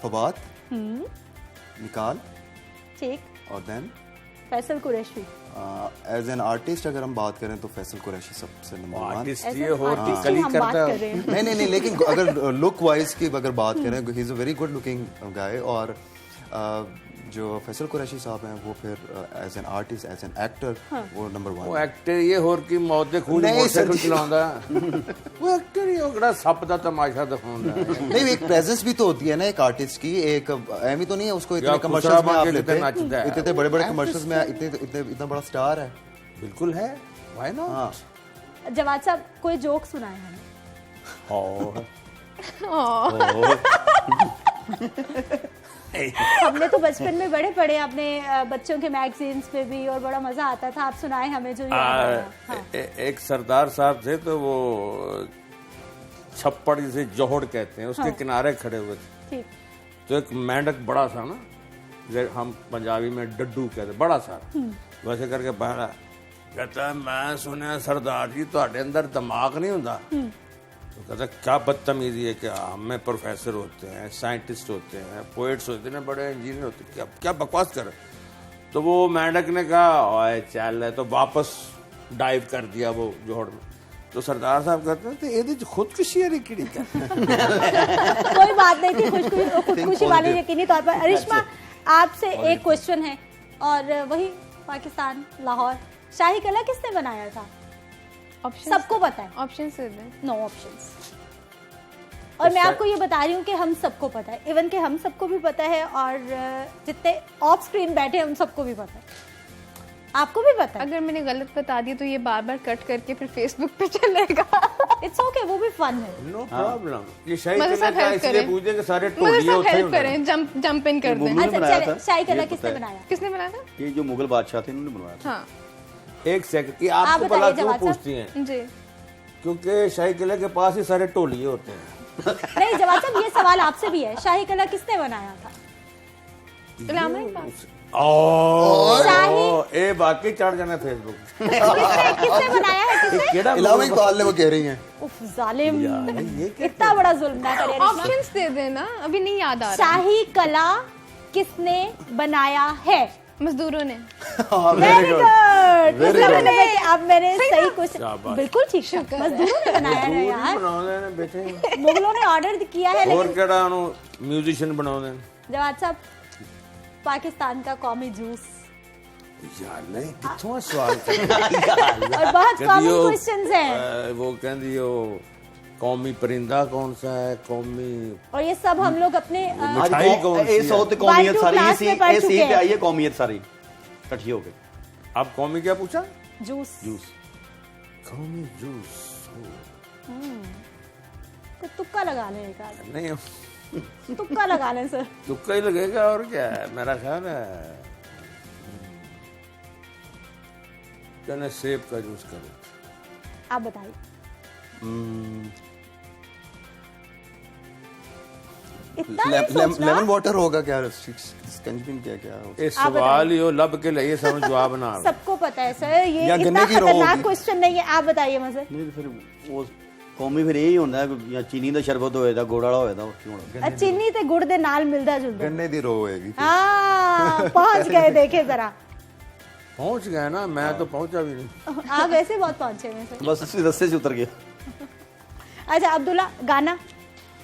फवाद, निकाल, ठीक। और then Faisal Qureshi. As an artist अगर हम बात करें तो फैसल कुरैशी सबसे नंबर 1। आर्टिस्ट ये हो आर्टिस्ट कली हम बात करता कर रहे हैं। नहीं, लेकिन अगर लुक वाइज की अगर बात करें, he is a very good looking guy. और जो फैसल कुरैशी साहब हैं वो फिर as an artist, as an actor वो नंबर 1। वो एक्टर ये होर की मौत दे खून मोटरसाइकिल चलाਉਂਦਾ। वो एक्टर ही ओकड़ा सप दा तमाशा दिखाਉਂਦਾ। नहीं, एक प्रेजेंस भी तो होती है ना एक आर्टिस्ट की। एक एमी तो नहीं है उसको इतने कमर्शियल्स में आप लेते हैं, इतने बड़े कमर्शियल्स में इतना बड़ा स्टार है। बिल्कुल है, व्हाई नॉट। जवाब साहब, कोई जोक सुनाए हमें। हमने तो बचपन में बड़े पढ़े अपने बच्चों के मैगजीन्स में भी, और बड़ा मजा आता था। आप सुनाए हमें जो याद आया। हाँ। एक सरदार साहब थे तो वो छप्पड़ जिसे जोहड़ कहते हैं उसके किनारे खड़े हुए थे। ठीक। तो एक मेंढक बड़ा सा ना, हम पंजाबी में डड्डू कहते, बड़ा सारा वैसे करके बहरा कहता है, मैं सुना सरदार जी ਤੁਹਾਡੇ अंदर दिमाग नहीं होता। तो कहता क्या बदतमीजी है, क्या हमें प्रोफेसर होते हैं, साइंटिस्ट होते हैं, पोएट्स होते हैं, बड़े इंजीनियर होते हैं, क्या बकवास कर। तो वो मेंढक ने कहा ओए चल, तो वापस डाइव कर दिया वो जोहड़ में। तो सरदार साहब कहते हैं ये खुदकुशी है किड़ी क्या? कोई बात नहीं थी, खुदकुशी वाली यकीनी तौर पर। अरिश्मा, आपसे एक क्वेश्चन है, और वही पाकिस्तान लाहौर, शाही किला किसने बनाया था? सबको पता है। ऑप्शंस दे दें। No options. और मैं आपको ये बता रही हूँ कि हम सबको पता है, इवन कि हम सबको भी पता है, और जितने ऑफ स्क्रीन बैठे हैं उन सबको भी पता है, आपको भी पता है। अगर मैंने गलत बता दिया तो ये बार बार कट करके फिर फेसबुक पे चलेगा। इट्स ओके, वो भी फन है। No problem. ये शाही मतलब किला सब का हेल्प इसलिए करें, पूछे कि सारे मतलब टोलिये सब होते हेल्प हैं। करें, जंप इन कर दें। अच्छा, चलिए, शाही किला किसने बनाया? किसने बनाया था? ये जो मुगल बादशाह थे उन्होंने बनवाया था। हाँ एक सेकंड, ये आप आपको बताइए भला क्यों जवाब पूछती हैं? जी। क्योंकि शाही किले के पास ही सारे टोलिये होते हैं। नहीं जवाब साहब, ये सवाल आपसे भी है, शाही किला किसने बनाया था? इलामा इकबाल। ए बाकी चढ़ जाना फेसबुक। किसने बनाया है? किसने? इलामा इकबाल ने वो कह रही हैं। उफ जालिम, इतना बड़ा जुल्म ना करे। ऑप्शंस दे देना, अभी नहीं याद आ रहा। शाही कला किसने बनाया है? मजदूरों ने। Very good. अब मैंने सही क्वेश्चन, बिल्कुल ठीक है, मजदूरों ने बनाया है यार। मुगलों ने ऑर्डर किया है। और केड़ा म्यूजिशियन बनाओ। जवाब साहब, पाकिस्तान का कौमी जूस। यार नहीं, कितना सवाल और बहुत कॉमन क्वेश्चंस हैं। वो कहती हो कौमी परिंदा कौन सा है, कौमी, और ये सब हम लोग अपने मिठाई कौन सी है? कौमियत सारी इसी पे आई है, कौमियत सारी इकट्ठी हो गई। आप कौमी क्या पूछा? जूस। जूस, कौमी जूस। तो तुक्का लगा लेने का। नहीं तुक्का लगा लें सर। तुक्का ही लगेगा और क्या है, मेरा ख्याल है कहना सेब का जूस करें। आप बताइए। इतना नहीं सोचना। लेमन वाटर होगा क्या, स्कंजबिन क्या होगा? इस सवाल ही हो लब के लिए समझ जवाब ना आवे। सबको पता है सर, ये या इतना गन्ने की रो खतरनाक होगी। क्वेश्चन नहीं है। आप बताइए मजर। नहीं फिर वो कौमी फिर यही ਹੁੰਦਾ ਜਾਂ ਚੀਨੀ ਦਾ ਸ਼ਰਬਤ ਹੋਏਗਾ, ਗੁੜ ਵਾਲਾ ਹੋਏਗਾ, ਉਹ ਕਿਉਂ ਹੋਣਾ? चीनी ते गुड़ दे नाल मिलदा जुलदा। गन्ने दी रो होएगी। हाँ, पहुंच गए, देखे जरा पहुंच गए ना, मैं तो पहुंचा भी नहीं। आप वैसे बहुत पहुंचे हुए सर। बस इसी रस्ते से उतर गया। अच्छा अब्दुल्ला, गाना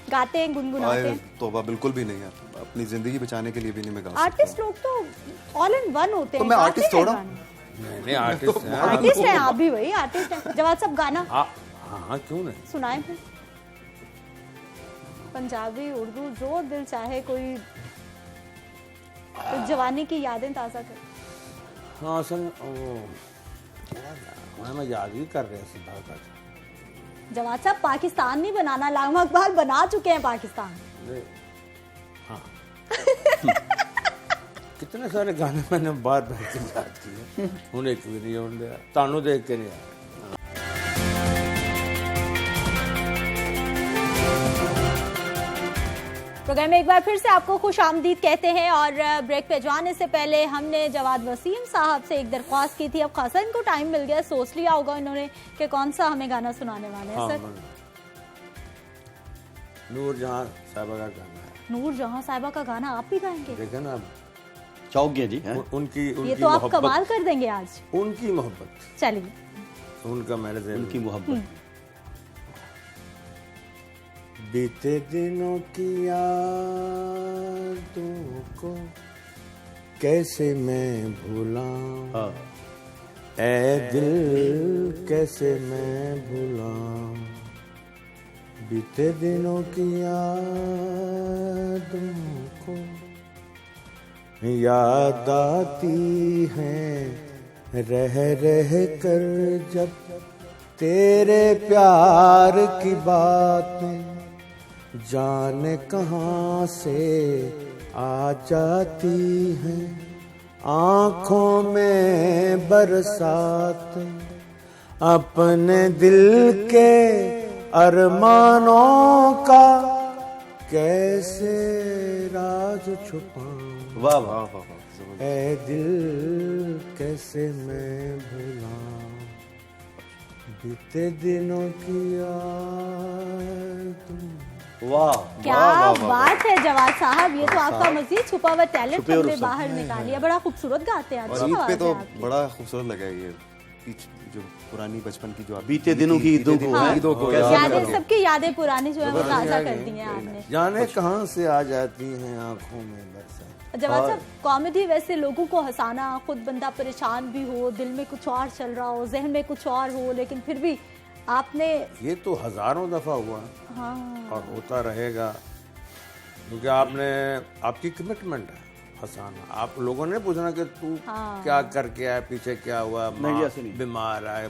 गाते हैं, गुनगुनाते हैं? तोबा बिल्कुल भी नहीं है, अपनी जिंदगी बचाने के लिए भी नहीं मैं गा सकता। आर्टिस्ट लोग तो ऑल इन वन होते तो हैं। मैं आर्टिस्ट थोड़ा। नहीं आर्टिस्ट हैं। आर्टिस्ट हैं आप भी, वही आर्टिस्ट हैं। जवाब साहब गाना हाँ क्यों नहीं सुनाए फिर। पंजाबी, उर्दू, जो दिल चाहे, कोई जवानी की यादें ताज़ा कर। हाँ सर मैं याद ही कर रहे हैं सिद्धार्थ। जवाब साहब पाकिस्तान नहीं बनाना, लामा इकबाल बना चुके हैं पाकिस्तान। हाँ कितने सारे गाने मैंने बार बार याद किए, हूँ एक भी नहीं होने दिया, तानू देख के नहीं आया। प्रोग्राम में एक बार फिर से आपको खुश आमदीद कहते हैं और ब्रेक पे जाने से पहले हमने जवाद वसीम साहब से एक दरख्वास्त की थी। अब खासा इनको टाइम मिल गया, सोच लिया होगा इन्होंने कि कौन सा हमें गाना सुनाने वाले हैं। सर नूर जहां साहिबा का गाना है। नूर जहां साहिबा का गाना आप भी गाएंगे? देखे ना चौक गया जी। उनकी ये तो आप कमाल कर देंगे आज। उनकी मोहब्बत, चलिए उनका मैरिज, उनकी मोहब्बत। बीते दिनों की यादों को कैसे मैं भूलाऊं, ऐ दिल कैसे मैं भूलाऊं, बीते दिनों की यादों को याद आती है रह रह कर जब तेरे प्यार की बातें जाने कहाँ से आ जाती हैं, आँखों में बरसात अपने दिल के अरमानों का कैसे राज छुपाऊं, वाह वाह वाह। ऐ दिल कैसे मैं भुलाऊं, बीते दिनों की याद। वाह क्या बात है जवाद साहब, ये तो आपका मजीद छुपा हुआ टैलेंट हमने बाहर निकाल लिया। बड़ा खूबसूरत गाते हैं, अच्छी ईद पे आवाज तो है आपकी। बड़ा खूबसूरत लगा ये जो पुरानी बचपन की जो बीते दिनों की ईदों को यादें, सबकी यादें पुरानी जो है वो ताज़ा कर दी हैं आपने। जाने कहाँ से आ जाती हैं आंखों में बरसात। जवाब साहब, कॉमेडी वैसे लोगों को हंसाना, खुद बंदा परेशान भी हो, दिल में कुछ और चल रहा हो, जहन में कुछ और हो, लेकिन फिर भी आपने ये तो हजारों दफा हुआ हाँ और होता रहेगा, क्योंकि आपने आपकी कमिटमेंट है हंसाना। आप लोगों ने पूछना कि तू क्या करके आया, पीछे क्या हुआ, बीमार है,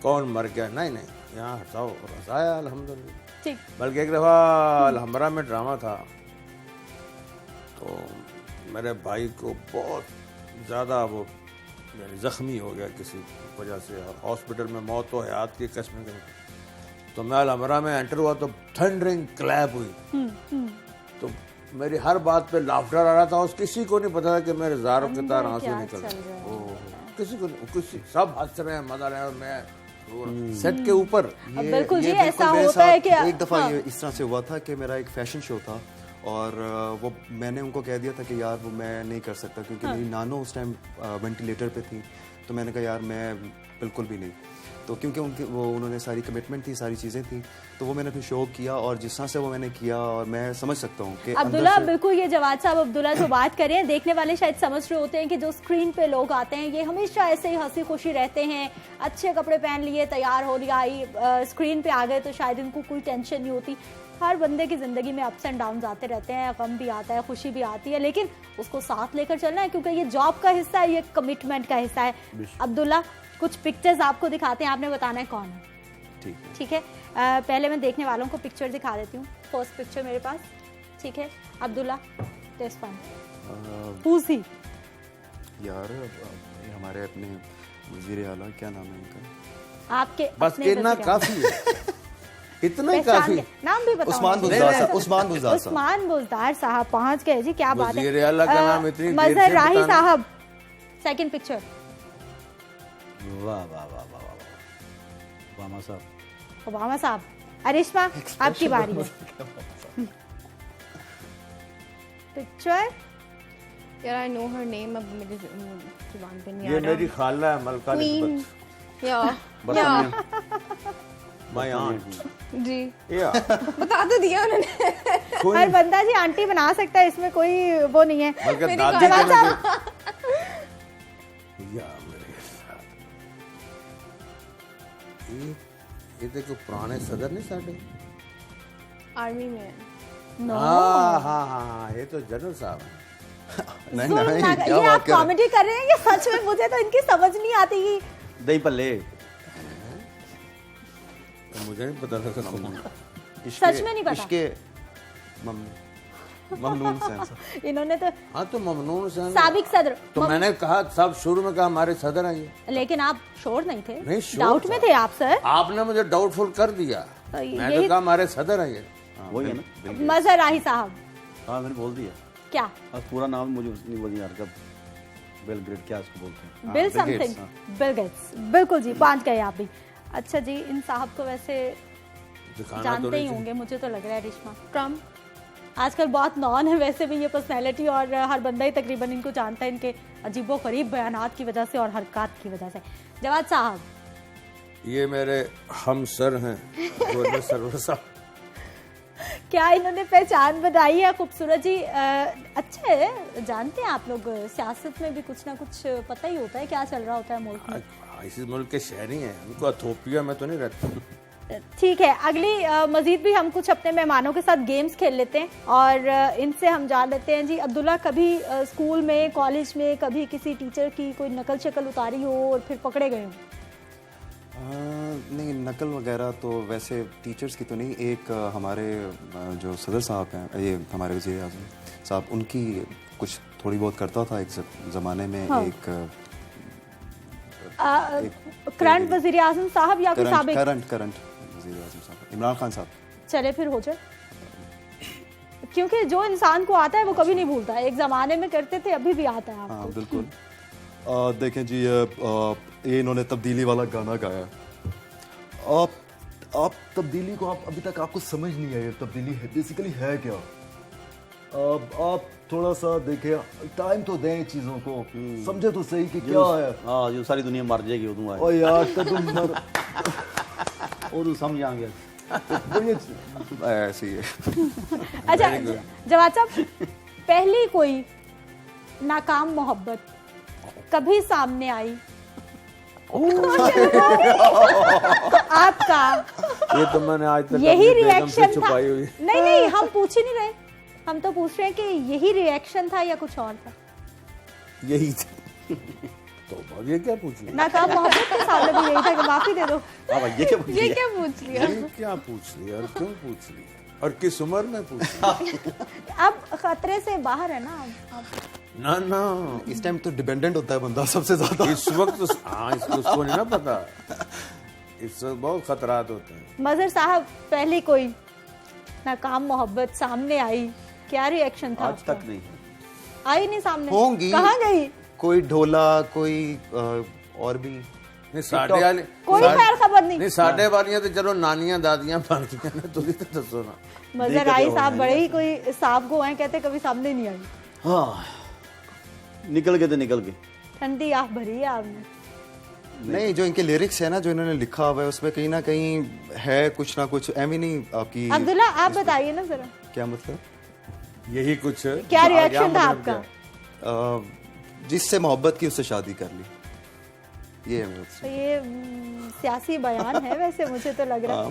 कौन मर गया, नहीं नहीं, यहाँ हंसाओ और हंसाया अल्हम्दुलिल्लाह। ठीक। बल्कि एक दफा अलहमरा में ड्रामा था तो मेरे भाई को बहुत ज़्यादा वो जख्मी हो गया किसी वजह से, हॉस्पिटल में मौत तो हयात की कसम के, तो मैं अलहमरा में एंटर हुआ तो थंडरिंग क्लैप हुई, तो मेरी हर बात पे लाफ्टर आ रहा था, उस किसी को नहीं पता था कि मेरे ज़ारों के तार आंसू निकल रहे, किसी को, किसी सब हंस रहे हैं, मजा रहे हैं और मैं सेट के ऊपर। बिल्कुल जी, ऐसा होता है कि एक दफा ये इस तरह से हुआ था कि मेरा एक फैशन शो था और वो मैंने उनको कह दिया था कि यार वो मैं नहीं कर सकता, क्योंकि मेरी नानो उस टाइम वेंटिलेटर पे थी, तो मैंने कहा यार मैं बिल्कुल भी नहीं, तो क्योंकि उनकी वो उन्होंने सारी कमिटमेंट थी, सारी चीज़ें थी, तो वो मैंने फिर शो किया और जिस तरह से वो मैंने किया और मैं समझ सकता हूँ कि अब्दुल्ला, बिल्कुल ये जवाद साहब अब्दुल्ला जो बात कर रहे हैं, देखने वाले शायद समझ रहे होते हैं कि जो स्क्रीन पे लोग आते हैं ये हमेशा ऐसे ही हंसी खुशी रहते हैं, अच्छे कपड़े पहन लिए, तैयार हो लिया, स्क्रीन पे आ गए तो शायद इनको कोई टेंशन नहीं होती। हर बंदे की ज़िंदगी में अप्स एंड डाउन आते रहते हैं, गम भी आता है, खुशी भी आती है, लेकिन उसको साथ लेकर चलना है क्योंकि ये जॉब का हिस्सा है, ये कमिटमेंट का हिस्सा है। अब्दुल्ला, कुछ पिक्चर्स आपको दिखाते हैं, आपने बताना है कौन है। ठीक है, पहले मैं देखने वालों को पिक्चर दिखा देती हूँ। फर्स्ट पिक्चर मेरे पास ठीक है, अब्दुल्ला टेस्ट वन पूसी यार ये हमारे अपने वजीर आला, क्या नाम है इनका? आपके बस अपने इतना वज़ीर काफी है, इतना ही पहचान काफी। के- नाम भी बताओ। उस्मान बुज़दार साहब, उस्मान बुज़दार साहब। उस्मान बुज़दार साहब पहुंच गए जी, क्या बात है। वज़ीर आला का नाम इतनी देर मजहर से राही बताना। साहब सेकंड पिक्चर। वाह वाह वाह वाह वाह वाह, ओबामा साहब। ओबामा साहब। अरिश्मा आपकी बारी है। पिक्चर यार आई नो हर नेम, अब मेरी जुबान पे नहीं ये आ रहा। मेरी खाला है मलका क्वीन निस्बत, या माय आंट। जी या बता तो दिया उन्होंने। हर बंदा जी आंटी बना सकता है, इसमें कोई वो नहीं है। बल्कि दादी जवाब के साहब या मेरे साथ ये देखो पुराने सदर नहीं साडे। आर्मी में है। हाँ हाँ हाँ, ये तो जनरल साहब हैं। नहीं जुल्म नहीं, ना- क्या ये बात आप कर रहे हैं? कॉमेडी कर रहे हैं कि सच में? मुझे तो इनकी समझ नहीं आती। दही पल्ले। तो मुझे नहीं पता था सच में नहीं पता। इसके ममनून सेन साहब। इन्होंने तो हाँ तो ममनून से साबिक सदर। तो मैंने कहा सब शुरू में कहा हमारे सदर हैं ये। लेकिन आप श्योर नहीं थे, नहीं, श्योर डाउट था। में थे आप सर। आपने मुझे डाउटफुल कर दिया। तो मैंने यही- तो कहा हमारे सदर हैं ये। वही है ना। मजहर राही साहब हाँ मैंने बोल दिया। क्या? अब पूरा नाम मुझे नहीं बोल यार, कब बिल ग्रेड क्या उसको बोलते हैं? Bill Bill something, Gates, Bill Gates. बिल्कुल जी, पहुंच गए आप भी। अच्छा जी, इन साहब को वैसे दिखाना तो जानते ही नहीं होंगे, मुझे तो लग रहा है रिश्मा। ट्रम्प आजकल बहुत नॉन है वैसे भी ये पर्सनैलिटी, और हर बंदा ही तकरीबन इनको जानता है इनके अजीबो गरीब बयानात की वजह से और हरकत की वजह से। जवाद साहब ये मेरे हम सर हैं गवर्नर सरवर साहब। क्या इन्होंने पहचान बनाई है? खूबसूरत जी। अच्छा है, जानते हैं आप लोग सियासत में भी कुछ ना कुछ पता ही होता है क्या चल रहा होता है मुल्क में। इस मुल्क के शहरी हैं, उनको एथोपिया में तो नहीं रहते। ठीक है, अगली मजीद भी हम कुछ अपने मेहमानों के साथ गेम्स खेल लेते हैं और इनसे हम जान लेते हैं जी। अब्दुल्ला, कभी स्कूल में, कॉलेज में कभी किसी टीचर की कोई नकल शक्ल उतारी हो और फिर पकड़े गए हो? नहीं, नकल वगैरह तो वैसे टीचर्स की तो नहीं। एक हमारे जो सदर साहब हैं, ये हमारे वज़ीर आज़म साहब, उनकी कुछ थोड़ी बहुत करता था एक ज़माने में। हाँ। एक करंट वजीर आजम साहब या कोई साबिक? करंट वज़ीर आज़म साहब, इमरान खान साहब। चले फिर हो जाए, क्योंकि जो इंसान को आता है वो कभी नहीं भूलता है। एक जमाने में करते थे, अभी भी आता है हाँ आपको। बिल्कुल। देखें जी, ये इन्होंने तब्दीली वाला गाना गाया। आप तब्दीली को आप अभी तक आपको समझ नहीं आई, तब्दीली है बेसिकली है क्या? आप थोड़ा सा देखें, टाइम तो दें चीजों को, समझे तो सही कि क्या है। हाँ, जो सारी दुनिया मर जाएगी उदू ओ यार तुम उदू समझ आएंगे। ऐसे ही है। अच्छा जवाद साहब, पहली कोई नाकाम मोहब्बत कभी सामने आई तो आपका ये तो मैंने आज तक यही अपनी बेगम से रिएक्शन था? छुपाई हुई। नहीं, हम पूछ ही नहीं रहे, हम तो पूछ रहे हैं कि यही रिएक्शन था या कुछ और था? यही थी। तो अब ये क्या पूछ लिया? नाकाम मोहब्बत के सामने भी यही था कि माफी दे दो। हाँ भाई, ये क्या पूछ ये लिया? क्या पूछ लिया? ये क्या पूछ लिया और क्यों पूछ लिया और किस उम्र में पूछ लिया? अब खतरे से बाहर है ना अब। ना ना, इस टाइम तो डिपेंडेंट होता है बंदा सबसे ज्यादा। इस वक्त हाँ, इसको नहीं ना पता, इस वक्त बहुत खतरात होते हैं। मजहर साहब, पहली कोई नाकाम मोहब्बत सामने आई, क्या रिएक्शन था आज आपका? तक नहीं। आई नहीं सामने? होंगी। कहाँ गई? कोई ढोला, कोई और भी। नहीं साढ़े वाले कोई खैर खबर नहीं। नहीं साढ़े वालियां तो चलो नानियां दादियां बन गई ना, तुझे तो दसो ना। मजहर आई साहब बड़े ही कोई साफ गो हैं, कहते कभी सामने नहीं आई। हाँ, निकल गए तो निकल गए। ठंडी आह भरी है आपने। नहीं, जो इनके लिरिक्स है ना, जो इन्होंने लिखा हुआ है, उसमें कहीं ना कहीं है कुछ ना कुछ। एमी नहीं आपकी। अब्दुल्ला, आप बताइए ना जरा, क्या मतलब? यही कुछ क्या रिएक्शन था मतलब आपका? जिससे मोहब्बत की उससे शादी कर ली, ये है मेरा। तो ये सियासी बयान है वैसे, मुझे तो लग रहा है।